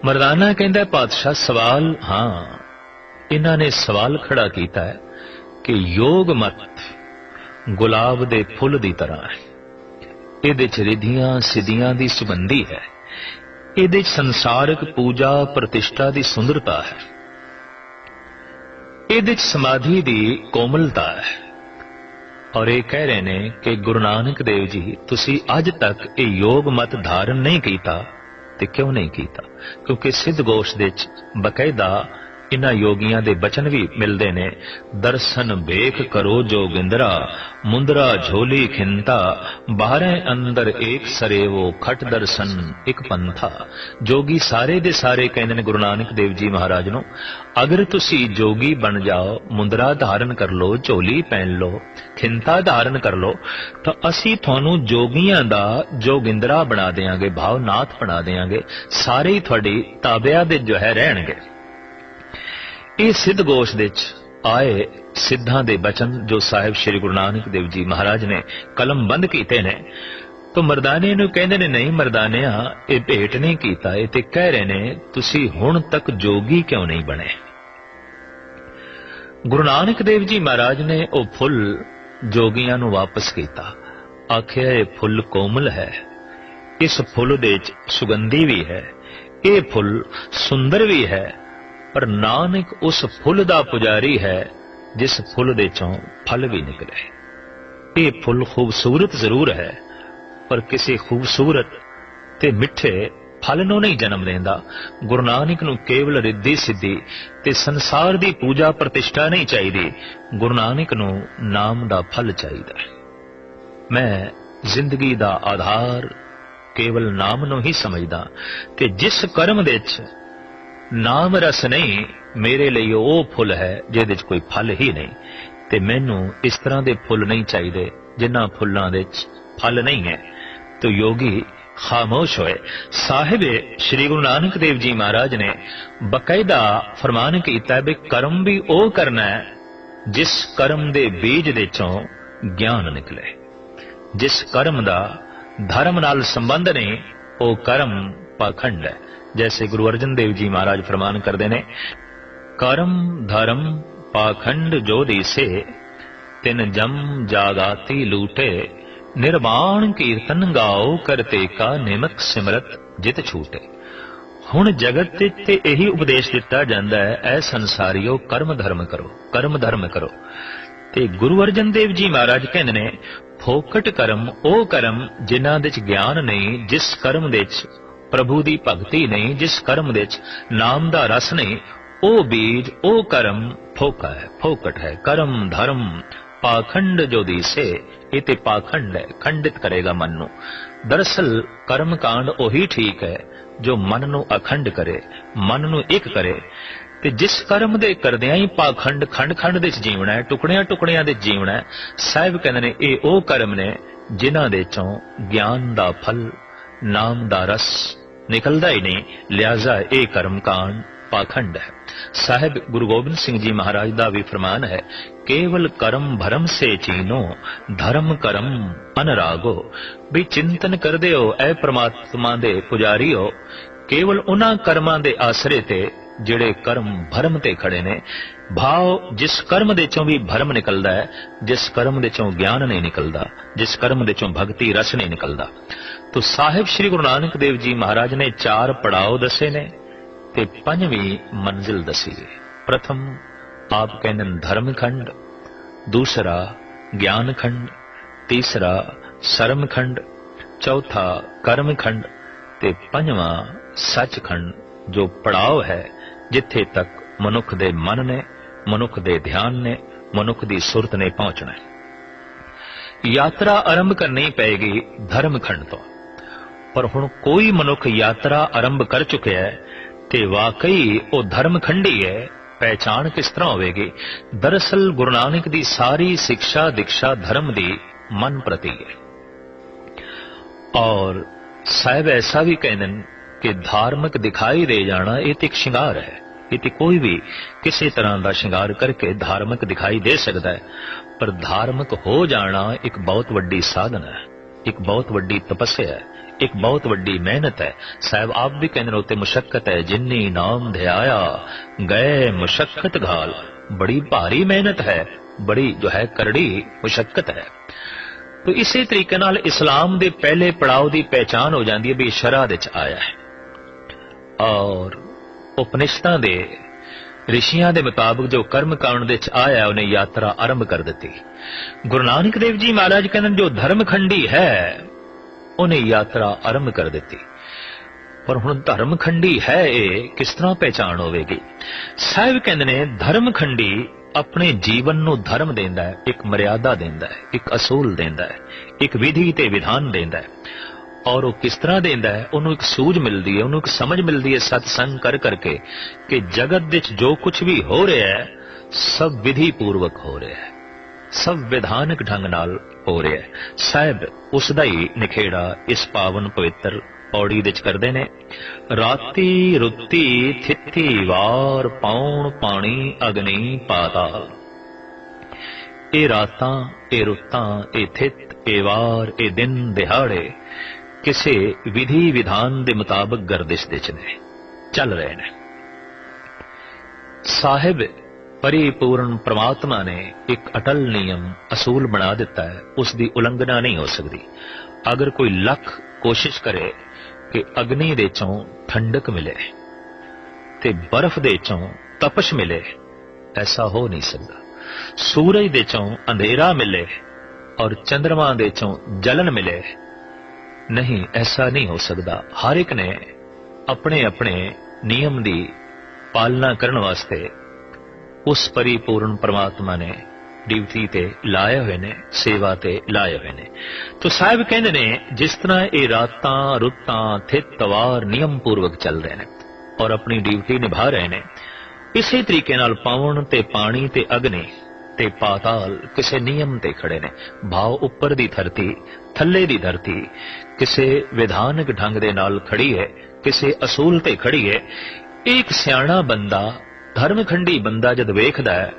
मरदाना कहंदा, पातशाह सवाल हां, इन्हां ने सवाल खड़ा किया है कि योग मत गुलाब दे फुल दी तरह है। इहदे च रिधियां सिद्धियां दी सुगंधी है। इहदे च संसारिक पूजा प्रतिष्ठा दी सुंदरता है। इहदे च समाधि दी कोमलता है। और ये कह रहे ने कि गुरु नानक देव जी तुसी अज तक ये योग मत धारण नहीं कीता। ते क्यों नहीं कीता? क्योंकि सिद्ध गोश दे बकायदा इन्हां योगियां दे बचन भी मिलते ने। दर्शन बेख करो जोगिंदरा, मुंदरा झोली खिंता, बाहरे अंदर एक सरेवो, खट दर्शन एक पंथा। जोगी सारे दे सारे कहंदे ने गुरु नानक देव जी महाराज नूं, अगर तुसी जोगी बन जाओ, मुंदरा धारण कर लो, झोली पहन लो, खिंता धारण कर लो, तो असी थानू जोगियां दा जोगिंदरा बना देंगे, भावनाथ बना देंगे। सारे ही थोड़ी ताबिया दे जो है रहणगे। ये सिद्ध गोश दे आए सिद्धां दे बचन जो साहिब श्री गुरु नानक देव जी महाराज ने कलम बंद कीते ने। तो मरदाने नूं कहंदे ने, नहीं मरदानिया ये भेट नहीं कीता। ये ते कह रहे ने तुसी हुण तक जोगी क्यों नहीं बने? गुरु नानक देव जी महाराज ने वो फुल जोगियां नूं वापस कीता। आखिया ये फुल कोमल है, इस फुल दे सुगंधी भी है, ये फुल सुंदर भी है, पर नानक उस फुल दा पुजारी है जिस फुल दे चों फल भी निकले। ये फुल खूबसूरत जरूर है, पर किसी खूबसूरत ते मिठे फल नूं नहीं जन्म देंदा। गुरु नानक नूं केवल रिद्धि सिद्धि ते संसार दी पूजा प्रतिष्ठा नहीं चाहिदी। गुरु नानक नूं नाम दा फल चाहिदा है। मैं जिंदगी दा आधार केवल नाम नूं ही समझदा कि जिस कर्म दे च नाम रस नहीं, मेरे लिए वो फुल है जिहदे च कोई फल ही नहीं। ते मैनू इस तरह के फुल नहीं चाहिए जिन्हां फुल्लां दे फल नहीं है। तो योगी खामोश होए। साहिब श्री गुरु नानक देव जी महाराज ने बकायदा फरमान कीता भी कर्म भी ओ करना है जिस कर्म दे बीज दे चों ज्ञान निकले। जिस कर्म दा धर्म नाल संबंध नहीं, वो कर्म पाखंड है। जैसे गुरु अर्जन देव जी महाराज फरमान करते ने, कर्म धर्म पाखंड जो दिसे, तिन जम जागाती लूटे, निर्वाण कीर्तन गाओ, करते का निमक सिमरत जित छूटे। हुण जगत ते यही उपदेश दिता जाता है, ऐ संसारियो कर्म धर्म करो, कर्म धर्म करो। ते गुरु अर्जन देव जी महाराज कहते ने, फोकट कर्म ओ कर्म जिन्हां दे ज्ञान नहीं, जिस कर्म दे प्रभु दी भगती नहीं, जिस कर्म दे नाम दा रस नहीं, ओ बीज ओ कर्म फोका है, फोकट है। कर्म धर्म पाखंड जो दिसे, इते पाखंड है, खंडित करेगा मन नू। दरअसल कर्म कांड ओही ठीक है जो मन नू अखंड करे, मन नू एक करे। ते जिस कर्म दे करदियां ही पाखंड खंड खंड दे जीवना है, टुकड़ियां टुकड़ियां दे जीवना है, साहिब कहंदे ने ये ओ कर्म ने ਜਿਨ੍ਹਾਂ ਦੇ ਚੋਂ ਗਿਆਨ ਦਾ ਫਲ, ਨਾਮ ਦਾ ਰਸ ਨਿਕਲਦਾ ਹੀ ਨਹੀਂ, ਲਿਹਾਜ਼ਾ ਇਹ ਕਰਮਕਾਂਡ ਪਾਖੰਡ ਹੈ। ਸਾਹਿਬ ਗੁਰੂ ਗੋਬਿੰਦ ਸਿੰਘ ਜੀ ਮਹਾਰਾਜ ਦਾ ਵੀ ਫਰਮਾਨ ਹੈ, ਕੇਵਲ ਕਰਮ ਭਰਮ ਸੇ ਚੀਨੋ, ਧਰਮ ਕਰਮ ਅਨਰਾਗੋ। ਵੀ ਚਿੰਤਨ ਕਰਦੇ ਹੋ ਐ ਪ੍ਰਮਾਤਮਾ ਦੇ ਪੁਜਾਰੀਓ, ਕੇਵਲ ਉਹਨਾਂ ਕਰਮਾਂ ਦੇ ਆਸਰੇ ਤੇ ਜਿਹੜੇ ਕਰਮ ਭਰਮ ਤੇ ਖੜੇ ਨੇ। ਭਾਵ ਜਿਸ ਕਰਮ ਦੇ ਚੋਂ ਵੀ ਭਰਮ ਨਿਕਲਦਾ ਹੈ, ਜਿਸ ਕਰਮ ਦੇ ਚੋਂ ਗਿਆਨ ਨਹੀਂ ਨਿਕਲਦਾ, ਜਿਸ ਕਰਮ ਦੇ ਚੋਂ ਭਗਤੀ ਰਸ ਨਹੀਂ ਨਿਕਲਦਾ। ਤੋ ਸਾਹਿਬ ਸ੍ਰੀ ਗੁਰੂ ਨਾਨਕ ਦੇਵ ਜੀ ਮਹਾਰਾਜ ਨੇ 4 ਪੜਾਅ ਦੱਸੇ ਨੇ ਤੇ 5ਵੀਂ ਮੰਜ਼ਿਲ ਦਸੀ ਹੈ। ਪ੍ਰਥਮ ਆਪ ਕਹਿੰਦੇ ਧਰਮ ਖੰਡ, ਦੂਸਰਾ ਗਿਆਨ ਖੰਡ, ਤੀਸਰਾ ਸਰਮ ਖੰਡ, ਚੌਥਾ ਕਰਮ ਖੰਡ ਤੇ 5ਵਾਂ ਸੱਚਖੰਡ, ਜੋ ਪੜਾਅ ਹੈ ਜਿੱਥੇ ਤੱਕ ਮਨੁੱਖ ਦੇ ਮਨ ਨੇ, ਮਨੁੱਖ ਦੇ ਧਿਆਨ ਨੇ, ਮਨੁੱਖ ਦੀ ਸੁਰਤ ਨੇ ਪਹੁੰਚਣਾ ਹੈ। ਯਾਤਰਾ ਆਰੰਭ ਕਰਨੀ ਪਏਗੀ ਧਰਮ ਖੰਡ ਤੋਂ। ਪਰ ਹੁਣ ਕੋਈ ਮਨੁੱਖ ਯਾਤਰਾ ਆਰੰਭ ਕਰ ਚੁੱਕਿਆ ਹੈ ਤੇ ਵਾਕਈ ਉਹ ਧਰਮ ਖੰਡੀ ਹੈ, ਪਹਿਚਾਣ ਕਿਸ ਤਰ੍ਹਾਂ ਹੋਵੇਗੀ? ਦਰਅਸਲ ਗੁਰੂ ਨਾਨਕ ਦੀ ਸਾਰੀ ਸਿੱਖਿਆ ਦੀਕਸ਼ਾ ਧਰਮ ਦੀ ਮਨ ਪ੍ਰਤੀ ਹੈ। ਔਰ ਸਾਹਿਬ ਐਸਾ ਵੀ ਕਹਿੰਦੇ ਨੇ ਕਿ ਧਾਰਮਿਕ ਦਿਖਾਈ ਦੇ ਜਾਣਾ ਇਹ ਤੇ ਇੱਕ ਸ਼ਿੰਗਾਰ ਹੈ। ਇਹ ਤੇ ਕੋਈ ਵੀ ਕਿਸੇ ਤਰ੍ਹਾਂ ਦਾ ਸ਼ਿੰਗਾਰ ਕਰਕੇ ਧਾਰਮਿਕ ਦਿਖਾਈ ਦੇ ਸਕਦਾ ਹੈ, ਪਰ ਧਾਰਮਿਕ ਹੋ ਜਾਣਾ ਇੱਕ ਬਹੁਤ ਵੱਡੀ ਸਾਧਨਾ ਹੈ, ਇੱਕ ਬਹੁਤ ਵੱਡੀ ਤਪੱਸਿਆ ਹੈ, ਇੱਕ ਬਹੁਤ ਵੱਡੀ ਮਿਹਨਤ ਹੈ। ਸਾਹਿਬ ਆਪ ਵੀ ਕਹਿੰਦੇ ਨੇ ਉੱਤੇ ਮੁਸ਼ੱਕਤ ਹੈ, ਜਿੰਨੀ ਨਾਮ ਧਿਆਇਆ ਗਏ ਮੁਸ਼ੱਕਤ ਘਾਲ। ਬੜੀ ਭਾਰੀ ਮਿਹਨਤ ਹੈ, ਬੜੀ ਜੋ ਹੈ ਕਰੜੀ ਮੁਸ਼ੱਕਤ ਹੈ। तो इसी तरीके नाल इस्लाम दे पहले पड़ाव की पहचान हो जाती है भी शरह दे च आया है। और उपनिषदां दे ऋषियां दे मुताबिक जो कर्म कांड दे च आया है उन्हें यात्रा आरंभ कर दी। गुरु नानक देव जी महाराज कहते जो धर्मखंडी है उन्हें यात्रा आरंभ कर दी। पर हुण धर्मखंडी है ये किस तरह पहचान होगी? साहिब कहते ने धर्मखंडी अपने जीवन नूं धर्म देंदा है, एक मर्यादा देंदा है, एक असूल देंदा है, एक विधि ते विधान देंदा है। और वो किस तरह देंदा है? उन्होंने एक सूझ मिलती है, उन्होंने एक समझ मिलती है सत्संग कर करके कि जगत विच जो कुछ भी हो रहा है सब विधि पूर्वक हो रहा है, सब विधानक ढंग नाल हो रहा है। साहिब उसदा ही निखेड़ा इस पावन पवित्र पौड़ी विच करदे ने। राती रुत्ती थिथी वार पौण पानी अग्नि पाताल। ए रातां ए रुत्तां ए थित ए वार ए दिन दिहाड़े किसी विधि विधान दे मुताबिक गर्दिश दे ने चल रहे ने। साहिब परिपूर्ण परमात्मा ने एक अटल नियम असूल बना दिता है, उसकी उलंघना नहीं हो सकती। अगर कोई लख कोशिश करे कि अग्नि दे चों ठंडक मिले ते बर्फ दे चों तपश मिले, ऐसा हो नहीं सकता। सूरज दे चों अंधेरा मिले और चंद्रमा दे चों जलन मिले, नहीं, ऐसा नहीं हो सकता। हर एक ने अपने अपने नियम दी पालना करने वास्ते उस परिपूर्ण परमात्मा ने ड्यूटी ते लाए हुए ने, सेवा ते लाए हुए ने। तो साहिब कहते ने जिस तरह ये रातां रुत्तां थित वार नियम पूर्वक चल रहे हैं और अपनी ड्यूटी निभा रहे हैं, इसी तरीके नाल पवन ते पानी ते अग्नि ते पाताल किसी नियम ते खड़े ने। भाव उपर दी धरती थल्ले दी धरती किसी विधानक ढंग दे नाल खड़ी है, किसी असूल ते खड़ी है। एक सियाणा बंदा धर्मखंडी बंदा जद वेखदा है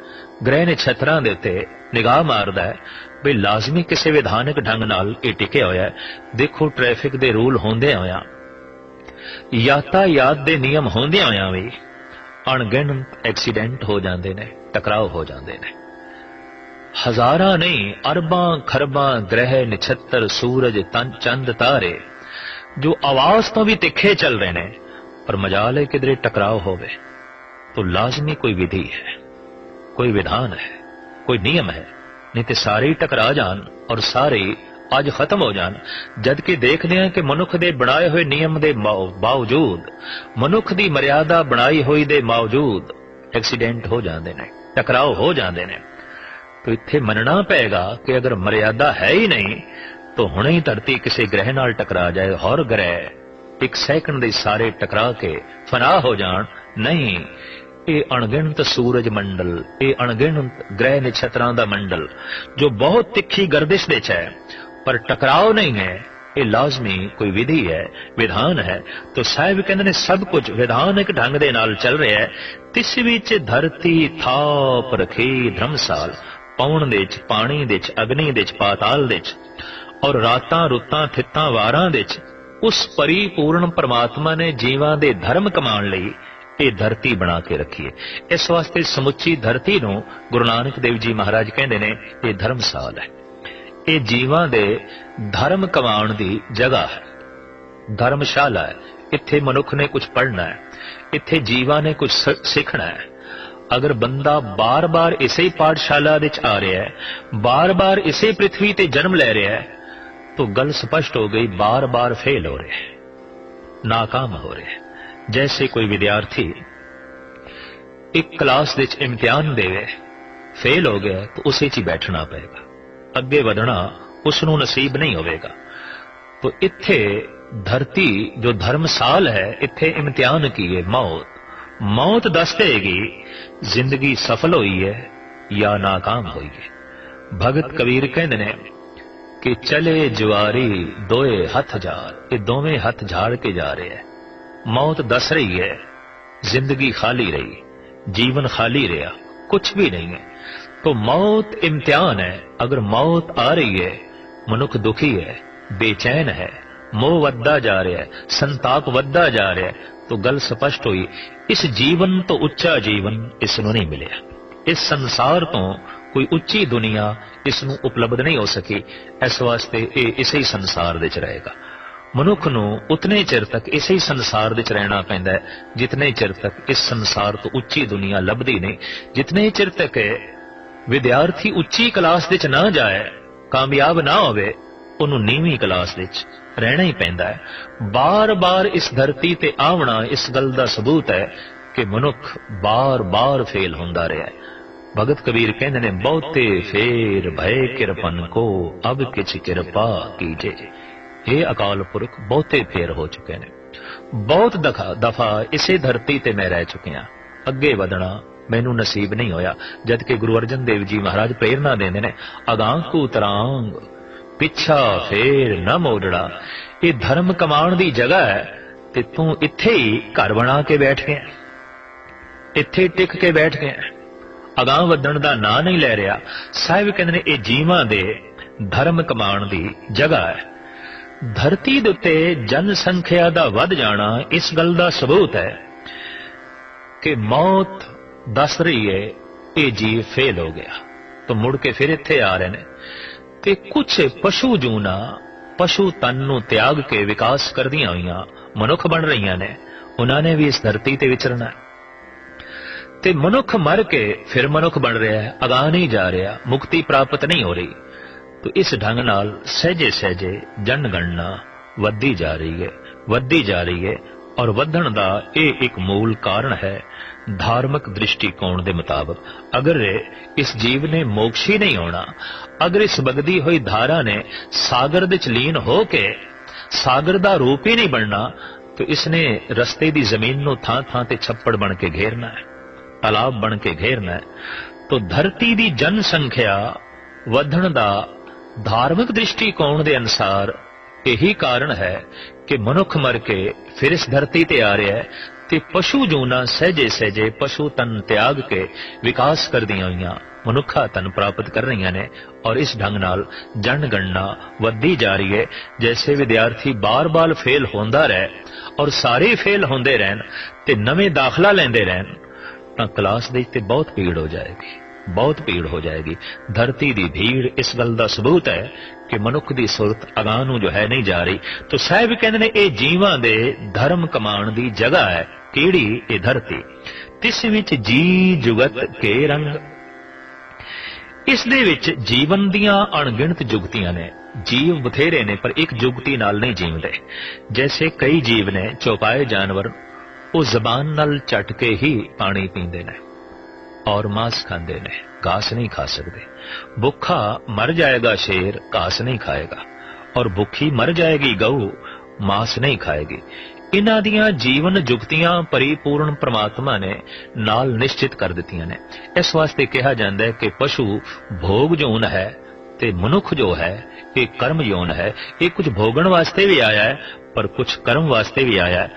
ग्रह नक्षत्रां दे उत्ते निगाह मारदा है भी लाजमी किसी विधानक ढंग नाल ये टिके होया है। देखो ट्रैफिक दे रूल होंदे होया, यातायात दे नियम होंदे होया भी अणगिणत एक्सीडेंट हो जाते ने, टकराव हो जाते ने। हजारां नहीं अरबां खरबां ग्रह नक्षत्र सूरज चंद तारे जो आवाज तो भी तिखे चल रहे ने, पर मजाल है किधरे टकराव होवे तो लाजमी कोई विधि है, कोई विधान है, कोई नियम है, नहीं तो सारे ही टकरा जान और सारे अज खत्म हो जान। जबकि देखते हैं कि मनुख दे बनाए हुए नियम दे बावजूद, मनुख दी मर्यादा बनाई हुई दे बावजूद एक्सीडेंट हो जाते हैं, टकराव हो जाते हैं। तो इत्थे मनना पेगा कि अगर मर्यादा है ही नहीं तो हुणे ही धरती किसी ग्रह नाल टकरा जाए, हर ग्रह एक सैकंड दे सारे टकरा के फना हो जान। नहीं, ये अणगिणत सूरज मंडल, ये अणगिणत ग्रह नक्षत्रां दा मंडल जो बहुत तिखी गर्दिश दे च है, पर टकराव नहीं है, ये लाजमी कोई विधि है, विधान है। तो साहिब कहते ने सब कुछ विधानक ढंग दे नाल चल रहा है। तिस विच धरती थाप रखी धर्मसाल, पौण दे च, पानी दे च, अग्नि दे च, पाताल दे च, और रातां रुतां थित्तां वारां दे च उस परिपूर्ण परमात्मा ने जीवां दे धर्म कमाण लई ये धरती बना के रखी है। इस वास्ते समुची धरती नूं गुरु नानक देव जी महाराज कहंदे ने ये धर्मसाल है। ये जीवां दे धर्म कमाण दी जगह है, धर्मशाला है। इत्थे मनुख ने कुछ पढ़ना है, इत्थे जीवां ने कुछ सीखना है। अगर बंदा बार बार इसे पाठशाला विच आ रहा है, बार बार इसे पृथ्वी ते जन्म ले रहा है, तो गल स्पष्ट हो गई, बार बार फेल हो रहे हैं, नाकाम हो रहे हैं। जैसे कोई विद्यार्थी एक क्लास विच इम्तिहान देवे, फेल हो गया तो उसे च बैठना पड़ेगा, अगे बढ़ना उसनों नसीब नहीं होगा। तो इत्थे धरती जो धर्मसाल है, इत्थे इम्तिहान की है मौत। मौत दस देगी जिंदगी सफल हुई है या नाकाम हुई है। भगत कबीर कहते ने कि चले जुआरी दोए हथ जार, ये दोवें हथ झाड़ के जा रहे हैं। मौत दस रही है, जिंदगी खाली रही, जीवन खाली रहा, कुछ भी नहीं है। तो मौत इम्तिहान है। अगर मौत आ रही है, मनुख दुखी है, बेचैन है, मोह वद्दा जा रहा है, संताप वद्दा जा रहा है, तो गल स्पष्ट हुई, इस जीवन तो उच्चा जीवन इसनों नहीं मिलिया। इस संसार तो कोई उच्ची दुनिया इसनों उपलब्ध नहीं हो सकी। इस वास्ते ये इसे ही संसार विच रहेगा। मनुख नूं उतने चिर तक इसे ही संसार विच रहना पैंदा है जितने चिर तक इस संसार तो उच्ची दुनिया लभदी नहीं। जितने चिर तक विद्यार्थी उच्ची क्लास विच ना जाए, कामयाब ना होवे, उन्होंने नीवी क्लास विच रहना ही पैंदा है। बार बार इस धरती ते आवना इस गल दा सबूत है कि मनुख बार बार फेल होंदा रहा है। भगत कबीर कहंदे ने बहुते फेर भय किरपन को अब किछ किरपा कीजे। हे अकाल पुरख, बहुते फेर हो चुके ने, बहुत दफा इसे धरती ते मैं रह चुकिया, अगे वधना मैनू नसीब नहीं होया। जबकि गुरु अर्जन देव जी महाराज प्रेरणा देंदे ने, अगां को तरांग पिछा फेर न मोड़ड़ा। ये धर्म कमाण दी जगह है ते तू इत्थे ही घर बना के बैठ गया, इत्थे टिक के बैठ गया, अगां वधण दा ना नहीं ले रहा। साहिब कहंदे ने ये जीवां दे धर्म कमाण दी जगह है। धरती दे उत्ते जनसंख्या दा वध जाना इस गल दा सबूत है कि मौत दस रही है ये जीव फेल हो गया, तो मुड़ के फिर इत्थे आ रहे ने। ते कुछ पशु जूना पशु तन नूं त्याग के विकास करदियां होईयां मनुख बन रही ने, उन्होंने भी इस धरती ते विचरना है। ते मनुख मर के फिर मनुख बन रहा है, अगां नहीं जा रहा, मुक्ति प्राप्त नहीं हो रही। तो इस ढंग नाल सहजे सहजे जनगणना वधी जा रही है, वधी जा रही है। और वधण दा यह एक मूल कारण है धार्मिक दृष्टिकोण के मुताबिक। अगर इस जीव ने मोक्ष ही नहीं होना, अगर इस बगदी हुई धारा ने सागर विच लीन हो के सागर दा रूप ही नहीं बनना, तो इसने रस्ते की जमीन नूं थां थां ते छप्पड़ बन के घेरना है, तालाब बन के घेरना है। तो धरती की जनसंख्या वधण दा धार्मिक दृष्टिकोण के अनुसार यही कारण है कि मनुख मर के फिर इस धरती ते आ रहा है। ते पशु जूना सहजे सहजे पशु तन त्याग के विकास कर दियां हुई मनुखा तन प्राप्त कर रही ने। और इस ढंग नाल जनगणना वधी जा रही है। जैसे विद्यार्थी बार बार फेल होंदा रहे और सारे फेल होंदे रहन ते नवे दाखला लेंदे रहन, तां क्लास दे ते बहुत भीड़ हो जाएगी, बहुत भीड़ हो जाएगी। धरती की भीड़ इस गल का सबूत है कि मनुख की सुरत अगां नूं जो है नहीं जा रही। तो साहिब कहंदे ने ये जीवां दे धर्म कमाण दी जगह है। किहड़ी? ये धरती। तिस विच जी जुगत के रंग। इस दे विच जीवन दियां अणगिणत जुगतियां ने। जीव बथेरे ने पर एक जुगती नाल नहीं जीवदे। जैसे कई जीव ने चौपाए जानवर, वो जबान नाल चट के ही पानी पींदे ने और मांस खांदे ने, घास नहीं खा सकते। भुखा मर जाएगा शेर, घास नहीं खाएगा, और भुखी मर जाएगी गऊ, मांस नहीं खाएगी। इन्हां दियां जीवन जुगतियां परिपूर्ण परमात्मा ने नाल निश्चित कर दित्तियां ने। इस वास्ते कहा जाता है कि पशु भोग जून है ਤੇ ਮਨੁੱਖ ਜੋ ਹੈ ਇਹ ਕਰਮ ਯੋਨ ਹੈ। ਇਹ ਕੁਝ ਭੋਗਣ ਵਾਸਤੇ ਵੀ ਆਇਆ ਹੈ ਪਰ ਕੁਝ ਕਰਮ ਵਾਸਤੇ ਵੀ ਆਇਆ ਹੈ।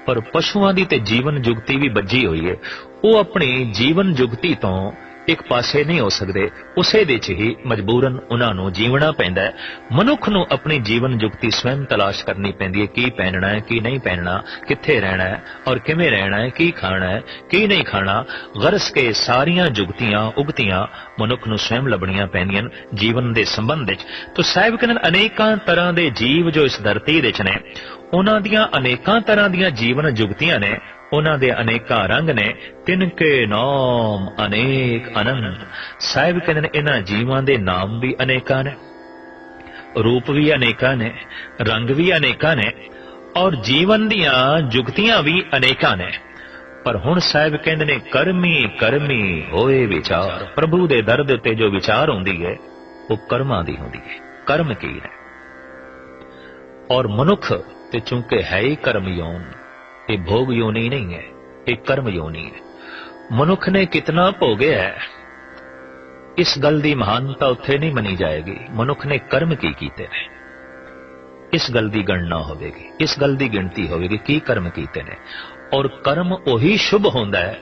ਪਰ ਪਸ਼ੂਆਂ ਦੀ ਤੇ ਜੀਵਨ ਜੁਗਤੀ ਵੀ ਬੱਝੀ ਹੋਈ ਹੈ। ਉਹ ਆਪਣੀ ਜੀਵਨ ਜੁਗਤੀ ਤੋਂ ਇੱਕ ਪਾਸੇ ਨਹੀਂ ਹੋ ਸਕਦੇ, ਉਸੇ ਦੇ 'ਚ ਹੀ ਮਜਬੂਰਨ ਉਹਨਾਂ ਨੂੰ ਜੀਵਣਾ ਪੈਂਦਾ ਹੈ। ਮਨੁੱਖ ਨੂੰ ਆਪਣੀ ਜੀਵਨ ਜੁਗਤੀ ਸਵੈਮ ਤਲਾਸ਼ ਕਰਨੀ ਪੈਂਦੀ ਹੈ। ਕੀ ਪਹਿਨਣਾ ਹੈ, ਕੀ ਨਹੀਂ ਪਹਿਨਣਾ, ਕਿੱਥੇ ਰਹਿਣਾ ਹੈ ਔਰ ਕਿਵੇਂ ਰਹਿਣਾ ਹੈ, ਕੀ ਖਾਣਾ ਹੈ, ਕੀ ਨਹੀਂ ਖਾਣਾ। ਗਰਸ ਕੇ ਸਾਰੀਆਂ ਜੁਗਤੀਆਂ ਉਗਤੀਆਂ ਮਨੁੱਖ ਨੂੰ ਸਵੈਮ ਲੱਭਣੀਆਂ ਪੈਂਦੀਆਂ ਜੀਵਨ ਦੇ ਸੰਬੰਧ ਵਿੱਚ। ਤਾਂ ਸਾਹਿਬ ਕਹਿੰਦੇ ਅਨੇਕਾਂ ਤਰ੍ਹਾਂ ਦੇ ਜੀਵ ਜੋ ਇਸ ਧਰਤੀ ਦੇ 'ਚ ਨੇ, ਉਹਨਾਂ ਦੀਆਂ ਅਨੇਕਾਂ ਤਰ੍ਹਾਂ ਦੀਆਂ ਜੀਵਨ ਜੁਗਤੀਆਂ ਨੇ, ਉਹਨਾਂ ਦੇ ਅਨੇਕਾਂ ਰੰਗ ਨੇ। ਤਿਨਕੇ ਨਾਮ ਅਨੇਕ ਅਨੰਤ। ਸਾਹਿਬ ਕਹਿੰਦੇ ਨੇ ਇਹਨਾਂ ਜੀਵਾਂ ਦੇ ਨਾਮ ਵੀ ਅਨੇਕਾਂ ਨੇ, ਰੂਪ ਵੀ ਅਨੇਕਾਂ ਨੇ, ਰੰਗ ਵੀ ਅਨੇਕਾਂ ਨੇ ਔਰ ਜੀਵਨ ਦੀਆਂ ਜੁਗਤੀਆਂ ਵੀ ਅਨੇਕਾਂ ਨੇ। ਪਰ ਹੁਣ ਸਾਹਿਬ ਕਹਿੰਦੇ ਨੇ ਕਰਮੀ ਕਰਮੀ ਹੋਏ ਵਿਚਾਰ। ਪ੍ਰਭੂ ਦੇ ਦਰ ਦੇ ਉੱਤੇ ਜੋ ਵਿਚਾਰ ਹੁੰਦੀ ਹੈ ਉਹ ਕਰਮਾਂ ਦੀ ਹੁੰਦੀ ਹੈ। ਕਰਮ ਕੀ ਹੈ? ਔਰ ਮਨੁੱਖ ਤੇ ਚੂੰਕਿ ਹੈ ਹੀ ਕਰਮ ਯੋਨ, ਇਹ ਭੋਗ ਯੋਨੀ ਨਹੀਂ ਹੈ, ਇਹ ਕਰਮ ਯੋਨੀ ਹੈ। ਮਨੁੱਖ ਨੇ ਕਿਤਨਾ ਭੋਗਿਆ ਹੈ, ਇਸ ਗੱਲ ਦੀ ਮਹਾਨਤਾ ਉੱਥੇ ਨਹੀਂ ਮੰਨੀ ਜਾਏਗੀ। ਮਨੁੱਖ ਨੇ ਕਰਮ ਕੀ ਕੀਤੇ ਨੇ, ਇਸ ਗੱਲ ਦੀ ਗਣਨਾ ਹੋਵੇਗੀ, ਇਸ ਗੱਲ ਦੀ ਗਿਣਤੀ ਹੋਵੇਗੀ ਕੀ ਕਰਮ ਕੀਤੇ ਨੇ। ਔਰ ਕਰਮ ਉਹੀ ਸ਼ੁਭ ਹੁੰਦਾ ਹੈ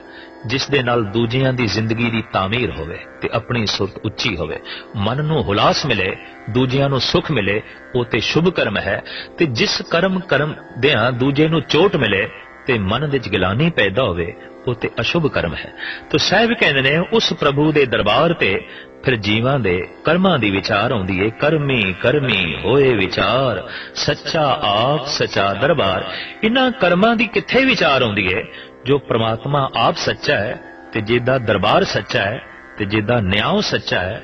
ਜਿਸ ਦੇ ਨਾਲ ਦੂਜਿਆਂ ਦੀ ਜ਼ਿੰਦਗੀ ਦੀ ਤਾਮੀਰ ਹੋਵੇ ਤੇ ਆਪਣੀ ਸੁਰਤ ਉੱਚੀ ਹੋਵੇ, ਮਨ ਨੂੰ ਹੁਲਾਸ ਮਿਲੇ, ਦੂਜਿਆਂ ਨੂੰ ਸੁਖ ਮਿਲੇ, ਉਹ ਤੇ ਸ਼ੁਭ ਕਰਮ ਹੈ। ਤੇ ਜਿਸ ਕਰਮ ਕਰਮਦਿਆਂ ਦੂਜੇ ਨੂੰ ਚੋਟ ਮਿਲੇ ਤੇ ਮਨ ਵਿੱਚ ਗਿਲਾਨੀ ਪੈਦਾ ਹੋਵੇ, ਉਹ ਤੇ ਅਸ਼ੁਭ ਕਰਮ ਹੈ। ਤਾਂ ਸਾਹਿਬ ਕਹਿੰਦੇ ਨੇ ਉਸ ਪ੍ਰਭੂ ਦੇ ਦਰਬਾਰ ਤੇ ਫਿਰ ਜੀਵਾਂ ਦੇ ਕਰਮਾਂ ਦੀ ਵਿਚਾਰ ਆਉਂਦੀ ਹੈ। ਕਰਮੀ ਕਰਮੀ ਹੋਏ ਵਿਚਾਰ, ਸੱਚਾ ਆਪ ਸੱਚਾ ਦਰਬਾਰ। ਇਹਨਾਂ ਕਰਮਾਂ ਦੀ ਕਿੱਥੇ ਵਿਚਾਰ ਆਉਂਦੀ ਹੈ? ਜੋ ਪ੍ਰਮਾਤਮਾ ਆਪ ਸੱਚਾ ਹੈ ਤੇ ਜਿਹਦਾ ਦਰਬਾਰ ਸੱਚਾ ਹੈ ਤੇ ਜਿਹਦਾ ਨਿਆਂ ਸੱਚਾ ਹੈ,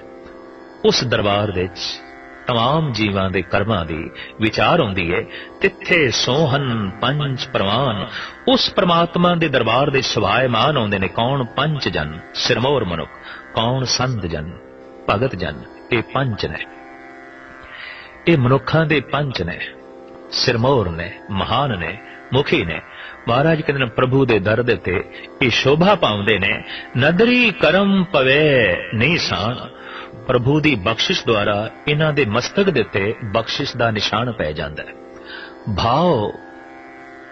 ਉਸ ਦਰਬਾਰ ਵਿੱਚ तमाम जीवां दे कर्मां दी विचार होंदी है। तिथे सोहन पंच प्रवान, उस परमात्मा दे दरबार दे सवायमान होंदे ने। कौन? पंच जन, सिरमौर मनुख। कौन? संत जन, भगत जन। ये पंच ने, ये मनुखां दे पंच ने, सिरमौर ने, महान ने, मुखी ने। महाराज कहते प्रभु दे दर दे ते ये शोभा पाउंदे ने। नदरी करम पवे नहीं सान, प्रभु दी बख्शिश द्वारा इन्हां दे मस्तक दे ते बख्शिश दा निशान पै जांदा है। भाव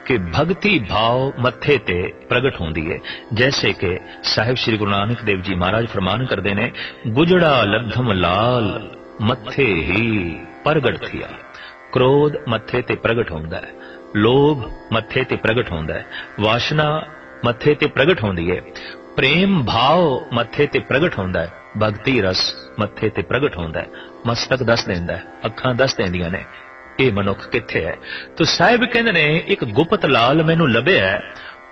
के भगती भाव मत्थे ते प्रगट होंदी है। जैसे कि साहिब श्री गुरु नानक देव जी महाराज फरमान करते ने, गुजड़ा लद्धम लाल मत्थे ही प्रगट थिया। क्रोध मत्थे ते प्रगट होंदा है, लोभ मत्थे ते प्रगट होंदा है, वासना मत्थे ते प्रगट होंदी है, प्रेम भाव मत्थे ते प्रगट होंदा है, भगती रस मत्थे ते प्रगट होंदा है। मस्तक दस देंदा है, अखां दस देंदियां ने ये मनुख किथे है। तो साहिब कहंदे ने एक गुप्त लाल मैनू लभ्या है,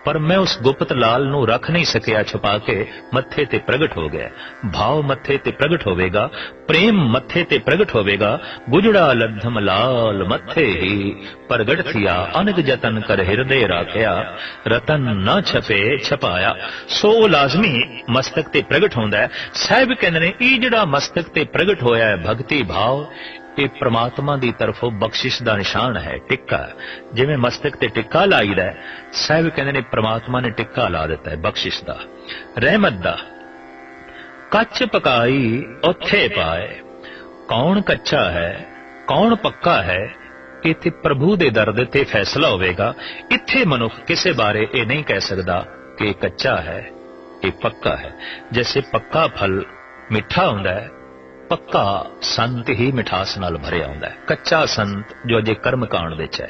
पर मैं उस गुप्त लाल नू रख नहीं सकिया छुपा के, मत्थे ते प्रगट हो गया। भाव मत्थे ते प्रगट होवेगा, प्रेम मत्थे ते प्रगट होवेगा। गुजड़ा लद्धम लाल मत्थे ही प्रगट थिया, अनग जतन कर हृदय राखिया, रतन न छपे छपाया। सो लाजमी मस्तक ते प्रगट होंदा है। साहिब कहंदे ने ई जिहड़ा मस्तक ते प्रगट होया है भगती भाव, ये परमात्मा की तरफों बख्शिश का निशान है, टिक्का। जिवें मस्तक ते टिक्का लाईदा है, साहिब कहंदे ने परमात्मा ने टिक्का ला दिता है बख्शिश का, रहमत का। कच पकाई उत्थे पाए, कौन कच्चा है कौन पक्का है, इत्थे प्रभु दे दर ते फैसला होवेगा। इत्थे मनुख किसे बारे ये नहीं कह सकता कि कच्चा है ये पक्का है। जैसे पक्का फल मिठा हुंदा है, पक्का संत ही मिठास नाल भरिया हुंदा है। कच्चा संत जो अजे कर्म कांड विच है,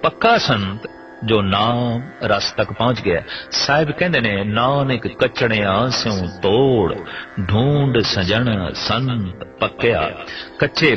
पक्का संत जो नाम रस तक पहुंच गया। साहिब कहंदे ने, नानक कचड़ियां स्यों तोड़, ढूंढ सजन संत पक्या। कच्चे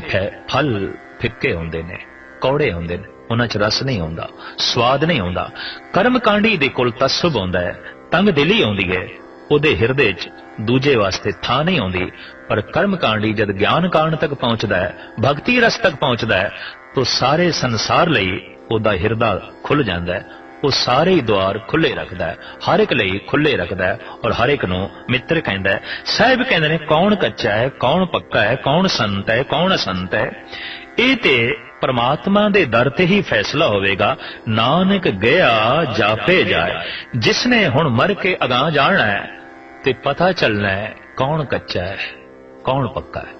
फल फिक्के हुंदे ने, कौड़े हुंदे ने, उन्हां च रस नहीं हुंदा, स्वाद नहीं हुंदा। कर्म कांडी दे कोल तसब हुंदा है, तंग दिली हुंदी है, उहदे हिरदे च दूजे वास्ते थां नहीं आउंदी। पर कर्म कांडी जद ज्ञान कांड तक पहुंचदा है, भगती रस तक पहुंचदा है, तो सारे संसार लई उहदा हिरदा खुल जांदा है। वो सारे ही द्वार खुले रखदा है, हर एक लई खुले रखदा है और हर एक नूं मित्र कहंदा है। साहिब कहंदे ने, कौन कच्चा है कौन पक्का है, कौन संत है कौन असंत है, ये ते परमात्मा दे दर ते ही फैसला होवेगा। नानक गया जापे जाए, जिसने हुण मर के अगां जाना है ते पता चलना है कौन कच्चा है कौन पक्का है।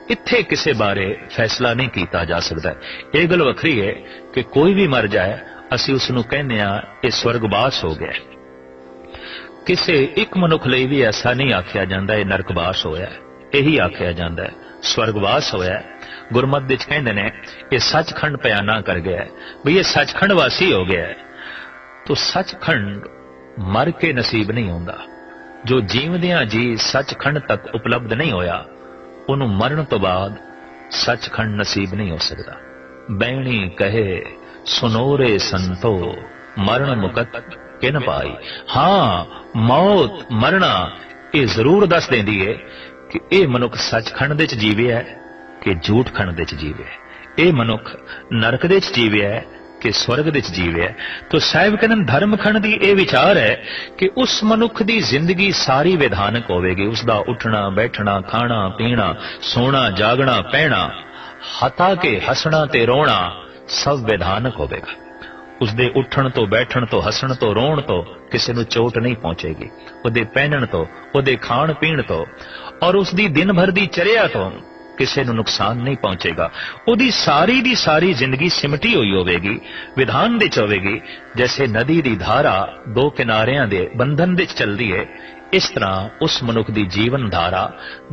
इत्थे किसी बारे फैसला नहीं किया जा सकता। यह गल वखरी है कि कोई भी मर जाए असी उसनूं कहने आ ये स्वर्गवास हो गया। किसी एक मनुख लई भी ऐसा नहीं आख्या जाता ये नरकवास होया, यही आख्या जाता है स्वर्गवास होया। गुरमत विच कहंदे ने ये सचखंड बयाना कर गया भी ये सचखंड वासी हो गया। तो सचखंड मर के नसीब नहीं होंदा। जो जीवदियां जी सचखंड तक उपलब्ध नहीं होया उन्होंने मरण तो बाद सचखंड नसीब नहीं हो सकता। बैणी कहे सुनोरे संतो मरण मुकत किन पाई। हाँ मौत मरना ये जरूर दस देंदी है कि यह मनुख सचखंड दे च जीवे है कि झूठ खंड दे च जीवे है। यह मनुख नरक दे च जीवे है कि स्वर्ग दे च जीवे है। तो साहिब कहन धर्म खंड दी यह विचार है कि उस मनुख दी जिंदगी सारी विधानक होवेगी। उसका उठना बैठना खाना पीना सोना जागना पहना हता के हसना ते रोना सब विधानक होवेगा। उसदे उठण तो बैठण तो हसण तो रोण तो किसी नूं चोट नहीं पहुंचेगी। उहदे पहनण तो उहदे खाण पीण तो और उसदी दिन भर दी चर्या तो किसी नूं नुकसान नहीं पहुंचेगा। उहदी सारी दी सारी जिंदगी सिमटी हुई होवेगी, विधान दे च होवेगी। जैसे नदी दी धारा दो किनारियां दे बंधन दे च चलदी है, इस तरह उस मनुख दी जीवन धारा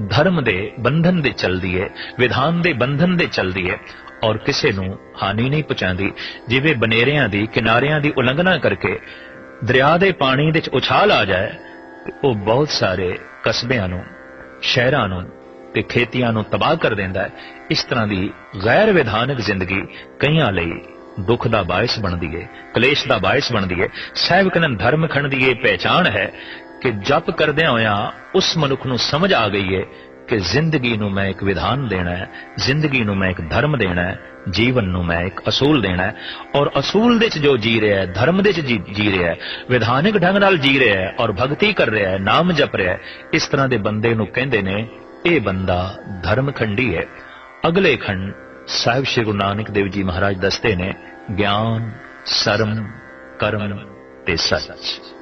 धर्म दे बंधन दे चलदी है, विधान दे बंधन दे चलदी है और किसी नूं हानि नहीं पहुंचाती। जिवें बनेरियां दी किनारियां दी उलंघना करके दरिया दे पानी दे उछाल आ जाए तो बहुत सारे कस्बियां नूं शहरां नूं ते खेतियां नूं तबाह कर देंदा है। इस तरह दी गैर विधानक जिंदगी कईयां लई दुख दा बायस बनदी है, कलेश दा बायस बनदी है। साहिब कहन धर्म खंड दी यह पहचान है कि जप करदे होया उस मनुख नूं समझ आ गई है कि जिंदगी नूं मैं एक विधान देना है, जिंदगी नूं मैं एक धर्म देना है, जीवन नूं मैं एक असूल देना है। और असूल दे च जो जी रहा है, धर्म दे च जी रहा है, विधानिक ढंग नाल जी रहा है और भगती कर रहा है, नाम जप रहा है, इस तरह के बंदे नूं कहंदे ने ये बंदा धर्म खंडी है। अगले खंड साहिब श्री गुरु नानक देव जी महाराज दसते ने ज्ञान सरम कर्म ते सच।